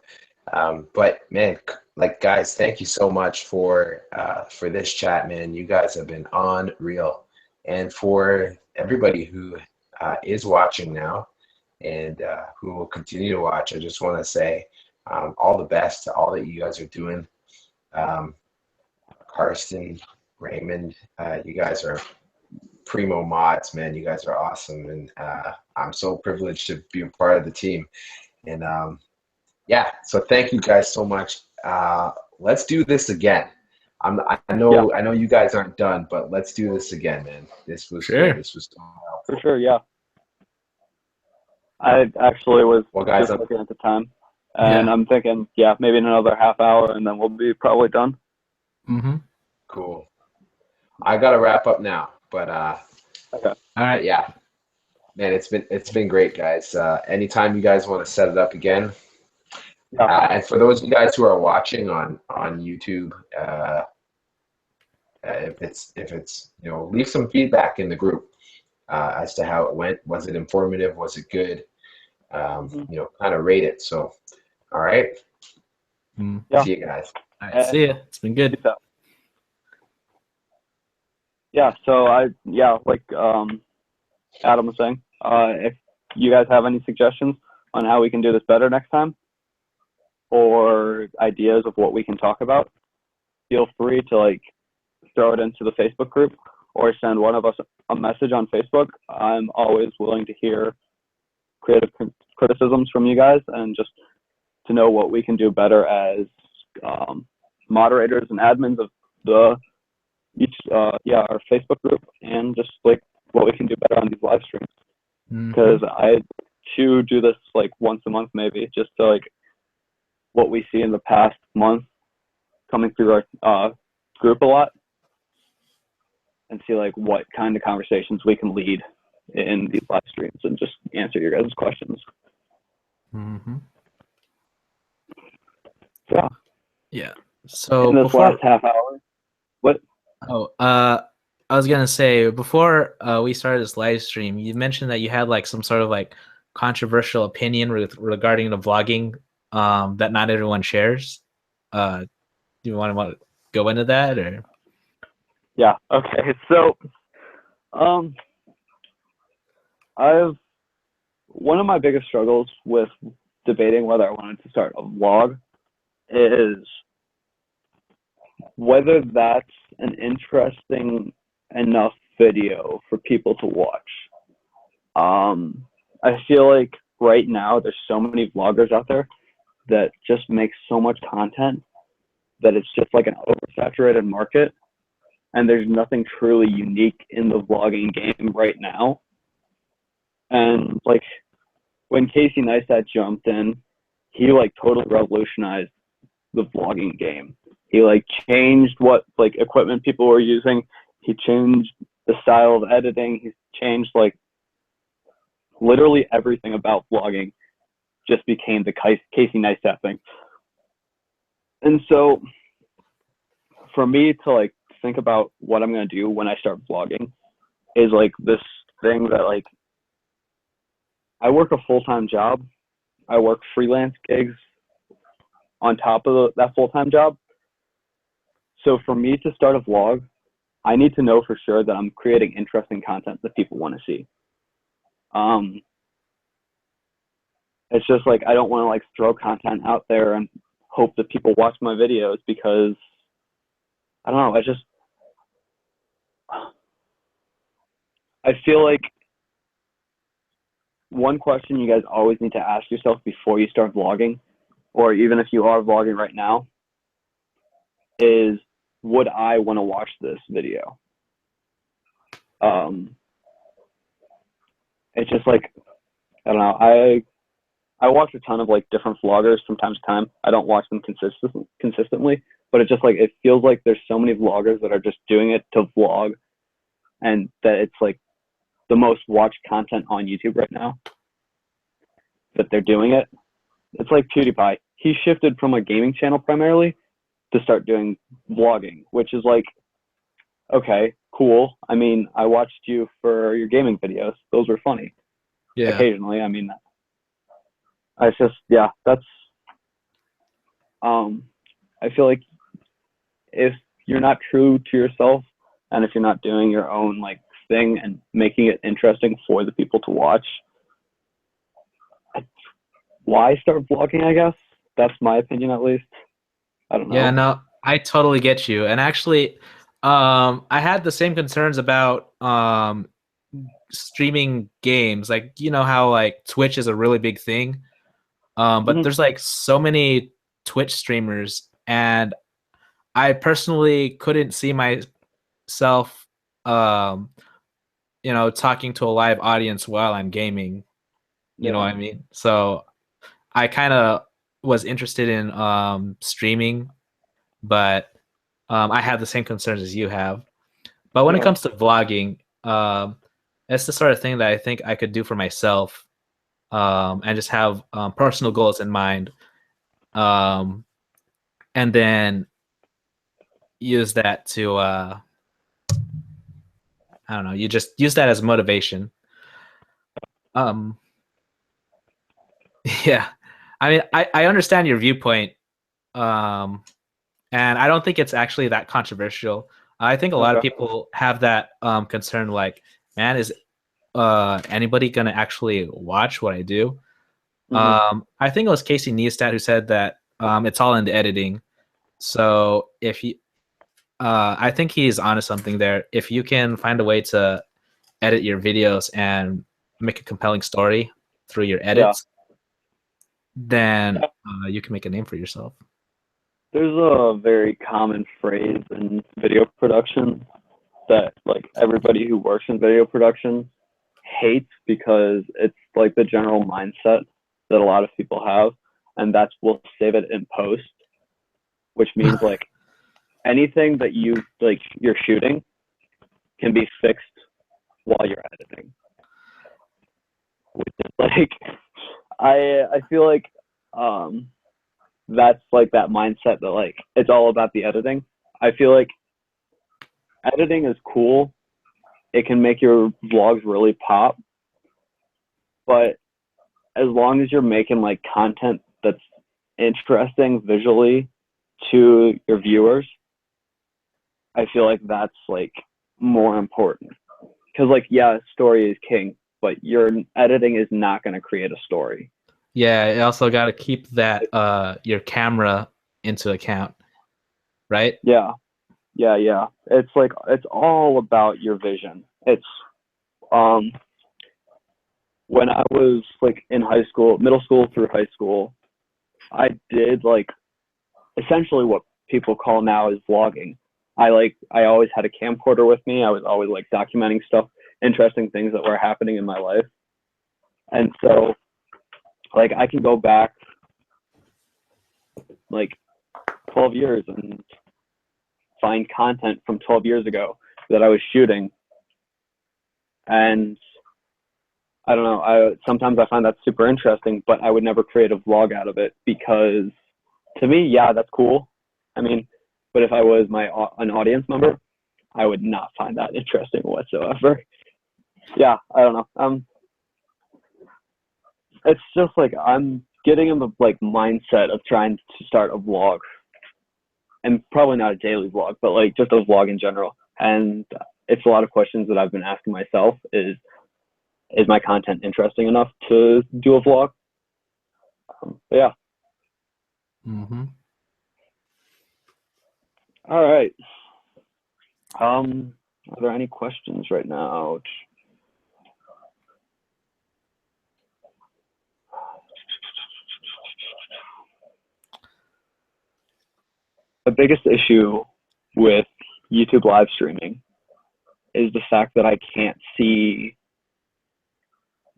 But man, like guys, thank you so much for this chat, man. You guys have been unreal. And for everybody who is watching now and who will continue to watch, I just want to say all the best to all that you guys are doing. Karsten, Raymond, you guys are primo mods, man. You guys are awesome, and I'm so privileged to be a part of the team. And yeah, so thank you guys so much. Let's do this again. I know you guys aren't done, but let's do this again, man. This was sure. This was for sure. Yeah, I actually was guys, just looking at the time, and I'm thinking, maybe in another half hour, and then we'll be probably done. Mm-hmm. Cool. I gotta wrap up now, but okay. All right. Yeah, man, it's been great, guys. Anytime you guys want to set it up again. And for those of you guys who are watching on YouTube, if it's leave some feedback in the group as to how it went. Was it informative? Was it good? Kind of rate it. So, all right. Yeah. See you guys. All right, see ya. It's been good. Yeah. So like Adam was saying, if you guys have any suggestions on how we can do this better next time, or ideas of what we can talk about, feel free to like throw it into the Facebook group or send one of us a message on Facebook. I'm always willing to hear creative criticisms from you guys and just to know what we can do better as moderators and admins of the our Facebook group, and just like what we can do better on these live streams, because I too do this like once a month maybe, just to like what we see in the past month coming through our group a lot, and see like what kind of conversations we can lead in these live streams and just answer your guys' questions. Yeah. Yeah. So in this before last half hour, what? I was gonna say before we started this live stream, you mentioned that you had like some sort of like controversial opinion regarding the vlogging that not everyone shares. Do you want to go into that, or? Yeah. Okay. So, I've one of my biggest struggles with debating whether I wanted to start a vlog is whether that's an interesting enough video for people to watch. I feel like right now there's so many vloggers out there that just make so much content that it's just like an oversaturated market, and there's nothing truly unique in the vlogging game right now. And like when Casey Neistat jumped in, he like totally revolutionized the vlogging game. He like changed what like equipment people were using. He changed the style of editing. He changed like literally everything about vlogging. Just became the Casey Neistat thing. And so for me to like think about what I'm gonna do when I start vlogging is like this thing that like I work a full-time job. I work freelance gigs on top of that full-time job. So for me to start a vlog, I need to know for sure that I'm creating interesting content that people want to see. It's just like I don't want to like throw content out there and hope that people watch my videos, because I don't know. I feel like one question you guys always need to ask yourself before you start vlogging, or even if you are vlogging right now, is would I want to watch this video? It's just like, I don't know. I watch a ton of like different vloggers from time to time. I don't watch them consistently, but it's just like it feels like there's so many vloggers that are just doing it to vlog, and that it's like the most watched content on YouTube right now that they're doing it. It's like PewDiePie. He shifted from a gaming channel primarily to start doing vlogging, which is like, okay, cool. I mean, I watched you for your gaming videos. Those were funny. Yeah. Occasionally. I mean, I just, yeah, that's, I feel like if you're not true to yourself, and if you're not doing your own like thing and making it interesting for the people to watch, why start vlogging? I guess that's my opinion, at least. I don't know. Yeah, no, I totally get you. And actually, I had the same concerns about streaming games. Like, you know how like Twitch is a really big thing, but there's like so many Twitch streamers, and I personally couldn't see myself, talking to a live audience while I'm gaming. You know what I mean? So I kind of was interested in streaming, but I have the same concerns as you have. But when it comes to vlogging, it's the sort of thing that I think I could do for myself, and just have personal goals in mind, and then use that to I don't know. You just use that as motivation. Yeah, I mean, I understand your viewpoint And I don't think it's actually that controversial. I think a lot of Okay. people have that concern, like, man, is anybody gonna actually watch what I do? I think it was Casey Neistat who said that it's all in the editing. So if you, I think he's onto something there. If you can find a way to edit your videos and make a compelling story through your Yeah. edits, then you can make a name for yourself. There's a very common phrase in video production that like everybody who works in video production hates because it's like the general mindset that a lot of people have, and that's we'll save it in post, which means like anything that you're shooting can be fixed while you're editing. Which is like I feel like that's like that mindset that like it's all about the editing. I feel like editing is cool. It can make your vlogs really pop, but as long as you're making like content that's interesting visually to your viewers, I feel like that's like more important. Because like yeah, story is king, but your editing is not going to create a story. Yeah, you also got to keep that your camera into account, right? Yeah, yeah. It's like it's all about your vision. It's um when I was like in high school, middle school through high school, I did like essentially what people call now is vlogging. I always had a camcorder with me. I was always like documenting stuff, interesting things that were happening in my life. And so like I can go back like 12 years and find content from 12 years ago that I was shooting. And I don't know, sometimes I find that super interesting, but I would never create a vlog out of it because to me, yeah, that's cool. I mean, but if I was an audience member, I would not find that interesting whatsoever. Yeah, I don't know. It's just like I'm getting in the like mindset of trying to start a vlog, and probably not a daily vlog, but like just a vlog in general. And it's a lot of questions that I've been asking myself: is my content interesting enough to do a vlog? Yeah. Mm-hmm. All right. Are there any questions right now? The biggest issue with YouTube live streaming is the fact that I can't see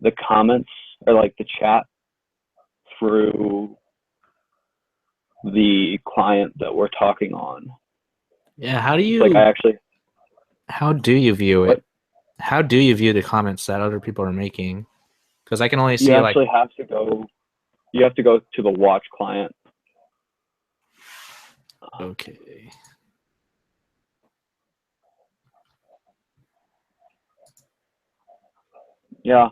the comments or like the chat through the client that we're talking on. Yeah, how do you view What it? How do you view the comments that other people are making? Because I can only you see like, actually have to go, you have to go to the watch client. okay. Yeah.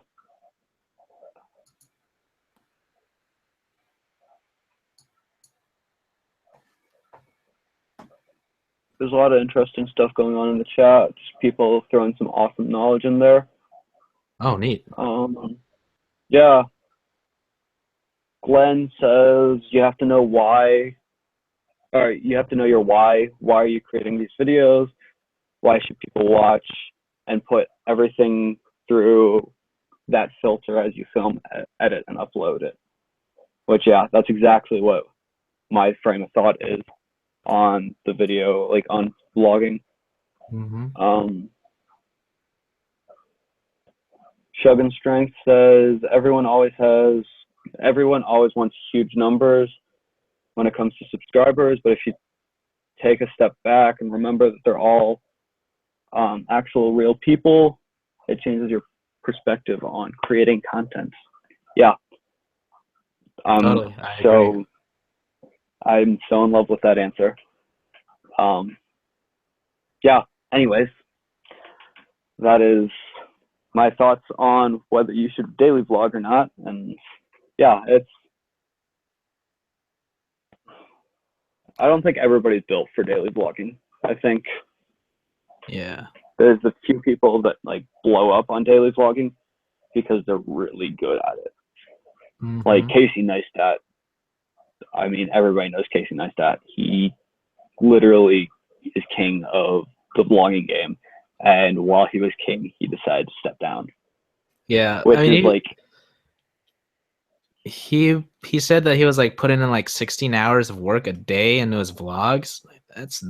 There's a lot of interesting stuff going on in the chat. Just people throwing some awesome knowledge in there. Oh, neat. Yeah. Glenn says you have to know why, or you have to know your why. Why are you creating these videos? Why should people watch? And put everything through that filter as you film, edit, and upload it. Which, yeah, that's exactly what my frame of thought is on the video, like on vlogging. Mm-hmm. Shug and Strength says everyone always wants huge numbers when it comes to subscribers, but if you take a step back and remember that they're all actual real people, it changes your perspective on creating content. Yeah. Totally, I so agree. I'm so in love with that answer. Yeah. Anyways, that is my thoughts on whether you should daily vlog or not. And yeah, I don't think everybody's built for daily vlogging. I think Yeah. there's a few people that like blow up on daily vlogging because they're really good at it. Like Casey Neistat. I mean, everybody knows Casey Neistat. He literally is king of the vlogging game, and while he was king, he decided to step down. Yeah, Which I mean, is like he said that he was like putting in like 16 hours of work a day into his vlogs. Like, that's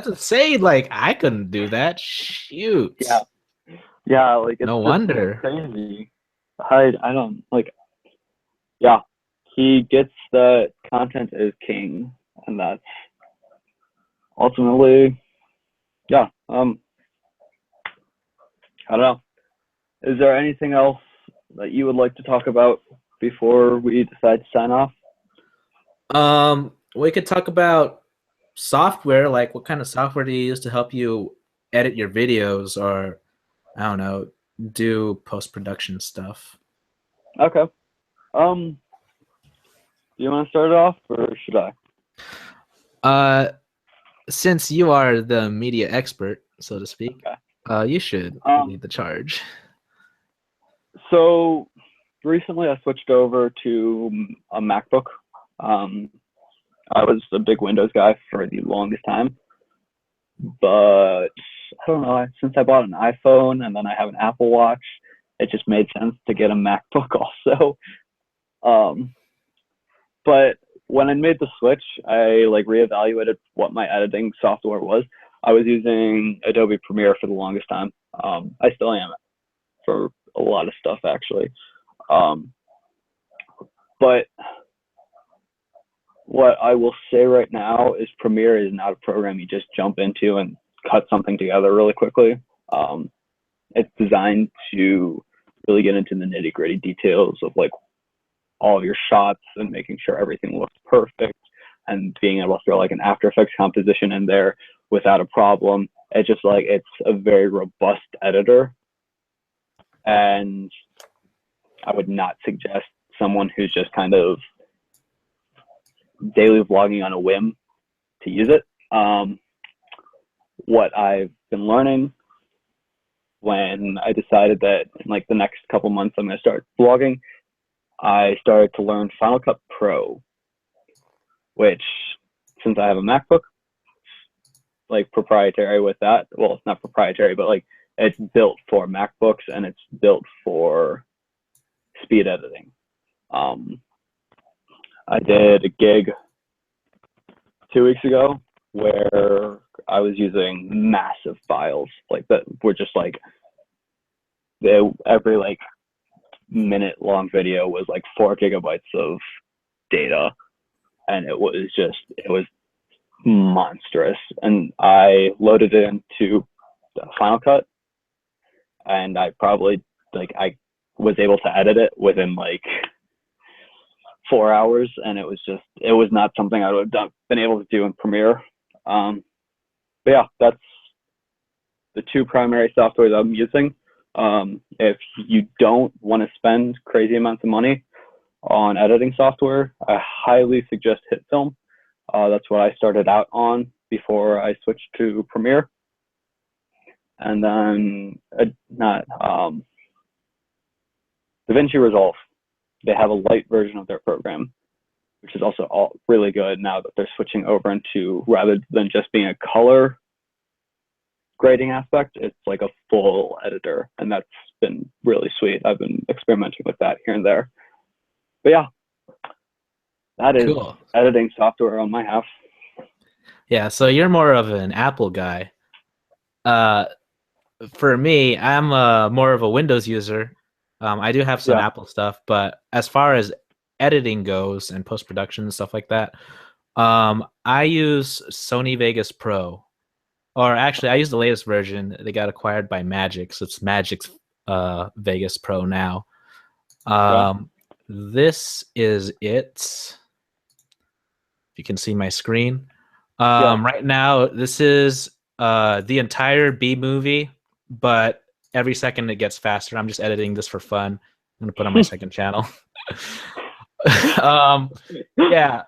insane. Like I couldn't do that. Shoot. Yeah, like it's No just wonder. crazy. I don't like. Yeah, he gets that content is king, and that's ultimately, yeah. I don't know. Is there anything else that you would like to talk about before we decide to sign off? We could talk about software. Like, what kind of software do you use to help you edit your videos, or I don't know, do post-production stuff? Okay. Do you want to start it off, or should I? Since you are the media expert, so to speak, Okay. you should lead the charge. So recently I switched over to a MacBook. I was a big Windows guy for the longest time, but I don't know, since I bought an iPhone and then I have an Apple Watch, it just made sense to get a MacBook also. But when I made the switch, I like reevaluated what my editing software was. I was using Adobe Premiere for the longest time. I still am for a lot of stuff actually. But what I will say right now is Premiere is not a program you just jump into and cut something together really quickly. It's designed to really get into the nitty gritty details of like all of your shots and making sure everything looks perfect and being able to throw like an After Effects composition in there without a problem. It's just like, it's a very robust editor. And I would not suggest someone who's just kind of daily vlogging on a whim to use it. What I've been learning when I decided that in like the next couple months I'm going to start vlogging, I started to learn Final Cut Pro, which, since I have a MacBook, like proprietary with that. Well, it's not proprietary, but like it's built for MacBooks and it's built for speed editing. I did a gig 2 weeks ago where I was using massive files like that were just like every like minute long video was like 4 gigabytes of data, and it was monstrous. And I loaded it into Final Cut, and I was able to edit it within like 4 hours, and it was not something I would have been able to do in Premiere. But yeah, that's the two primary softwares I'm using. If you don't want to spend crazy amounts of money on editing software, I highly suggest HitFilm. That's what I started out on before I switched to Premiere. And then DaVinci Resolve. They have a light version of their program, which is also all really good now that they're switching over into, rather than just being a color grading aspect, it's like a full editor, and that's been really sweet. I've been experimenting with that here and there. But yeah, that is cool. Editing software on my half. Yeah, so you're more of an Apple guy. For me, I'm more of a Windows user. I do have some Apple stuff, but as far as editing goes and post-production and stuff like that, I use Sony Vegas Pro. Or actually, I use the latest version. They got acquired by Magic, so it's Magic's Vegas Pro now. This is it. If you can see my screen. Right now, this is the entire B movie, but every second it gets faster. I'm just editing this for fun. I'm going to put on my second channel. Yeah,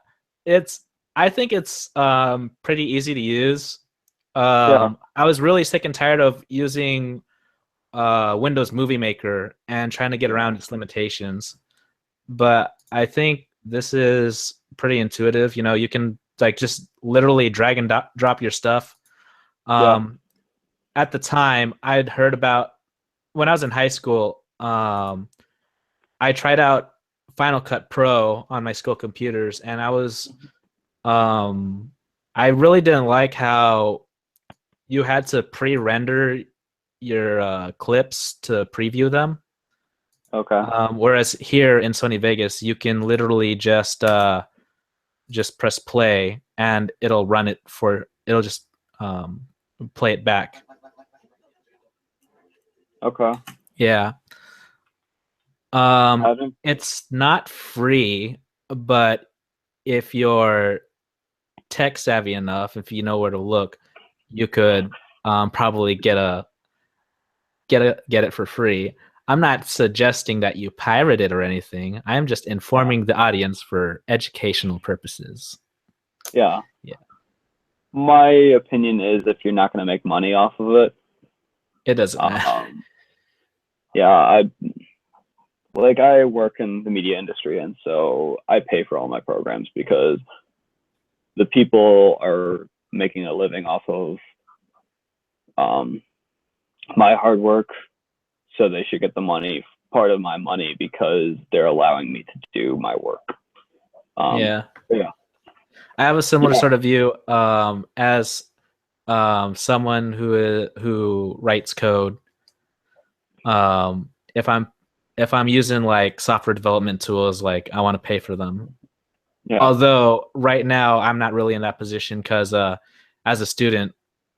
I think it's pretty easy to use. Yeah. I was really sick and tired of using Windows Movie Maker and trying to get around its limitations. But I think this is pretty intuitive. You know, you can like just literally drag and drop your stuff. Yeah. At the time, I'd heard about when I was in high school. I tried out Final Cut Pro on my school computers, and I really didn't like how you had to pre-render your clips to preview them. Okay. Whereas here in Sony Vegas, you can literally just press play and it'll run it for it'll just play it back. Okay. Yeah. Haven't. It's not free, but if you're tech savvy enough, if you know where to look, you could probably get it for free. I'm not suggesting that you pirate it or anything. I'm just informing the audience for educational purposes. Yeah. Yeah. My opinion is if you're not going to make money off of it, It doesn't matter. yeah, I work in the media industry, and so I pay for all my programs because the people are making a living off of my hard work, so they should get the money, part of my money, because they're allowing me to do my work. Yeah. Yeah. I have a similar Yeah. sort of view as someone who writes code. If I'm using like software development tools, like I want to pay for them. Yeah. Although right now I'm not really in that position because as a student,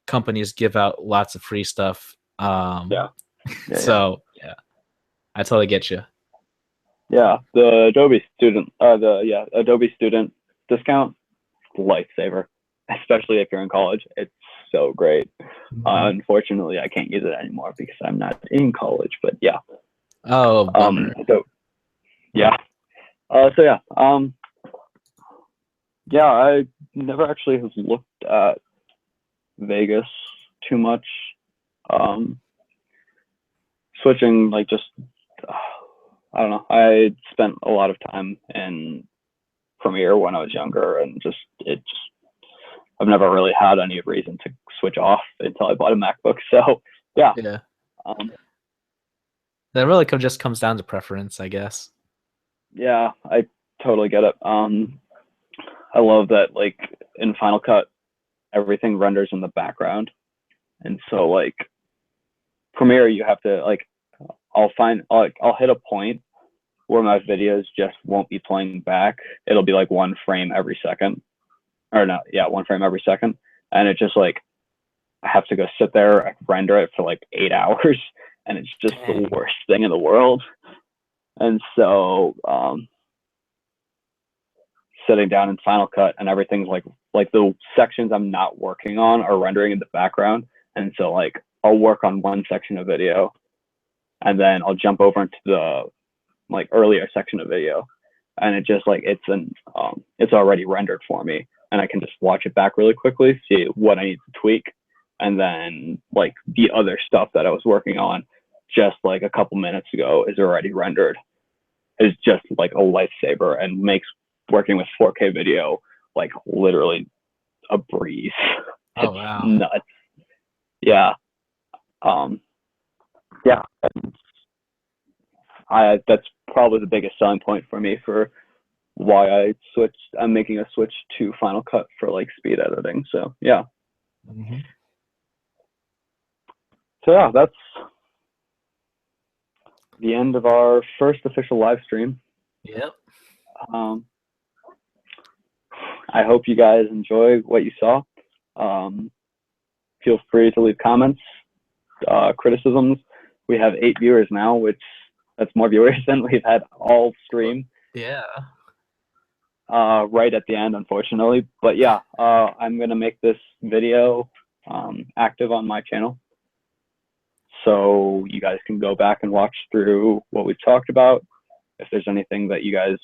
companies give out lots of free stuff. Yeah. So yeah, I totally get you. Yeah, the Adobe student discount, lifesaver, especially if you're in college. It's so great. Unfortunately, I can't use it anymore because I'm not in college. But yeah. Oh, bummer. So yeah. Yeah. I never actually have looked at Vegas too much. Switching like just I don't know. I spent a lot of time in Premiere when I was younger, and I've never really had any reason to switch off until I bought a MacBook. So yeah. Yeah. That really just comes down to preference, I guess. Yeah, I totally get it. I love that like in Final Cut, everything renders in the background, and so like Premiere, you have to like I'll hit a point where my videos just won't be playing back. It'll be like one frame every second, or not? Yeah, one frame every second, and it just like I have to go sit there, render it for like 8 hours, and it's just the worst thing in the world. And so sitting down in Final Cut and everything's like the sections I'm not working on are rendering in the background, and so like I'll work on one section of video, and then I'll jump over into the like earlier section of video, and it just like it's already rendered for me, and I can just watch it back really quickly, see what I need to tweak, and then like the other stuff that I was working on just like a couple minutes ago is already rendered. Is just like a lifesaver and makes working with 4K video like literally a breeze. Oh wow. Nuts. Yeah. Yeah. That's probably the biggest selling point for me for why I'm making a switch to Final Cut for like speed editing. So yeah. Mm-hmm. So yeah, that's the end of our first official live stream. Yep. I hope you guys enjoy what you saw. Feel free to leave comments, criticisms. We have 8 viewers now, which that's more viewers than we've had all stream. Yeah. Right at the end, unfortunately. But yeah, I'm gonna make this video active on my channel, so you guys can go back and watch through what we've talked about. If there's anything that you guys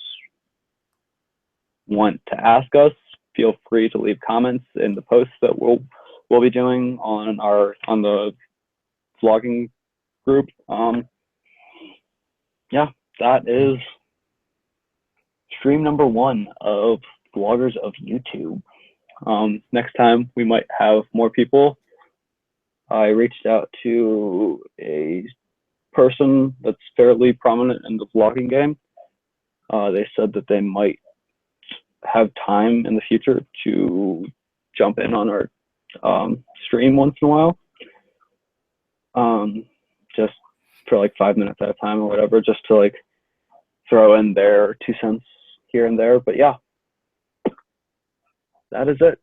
want to ask us, feel free to leave comments in the posts that we'll be doing on the vlogging group. Yeah, that is stream number 1 of Vloggers of YouTube. Next time we might have more people. I reached out to a person that's fairly prominent in the vlogging game. They said that they might have time in the future to jump in on our stream once in a while, just for like 5 minutes at a time or whatever, just to like throw in their 2 cents here and there. But yeah, that is it.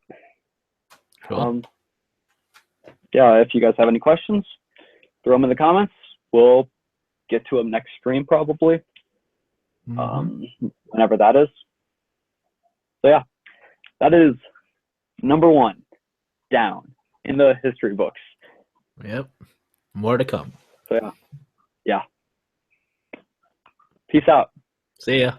Cool. Yeah, if you guys have any questions, throw them in the comments. We'll get to them next stream probably, whenever that is. So yeah, that is number 1 down in the history books. Yep. More to come. So yeah. Peace out. See ya.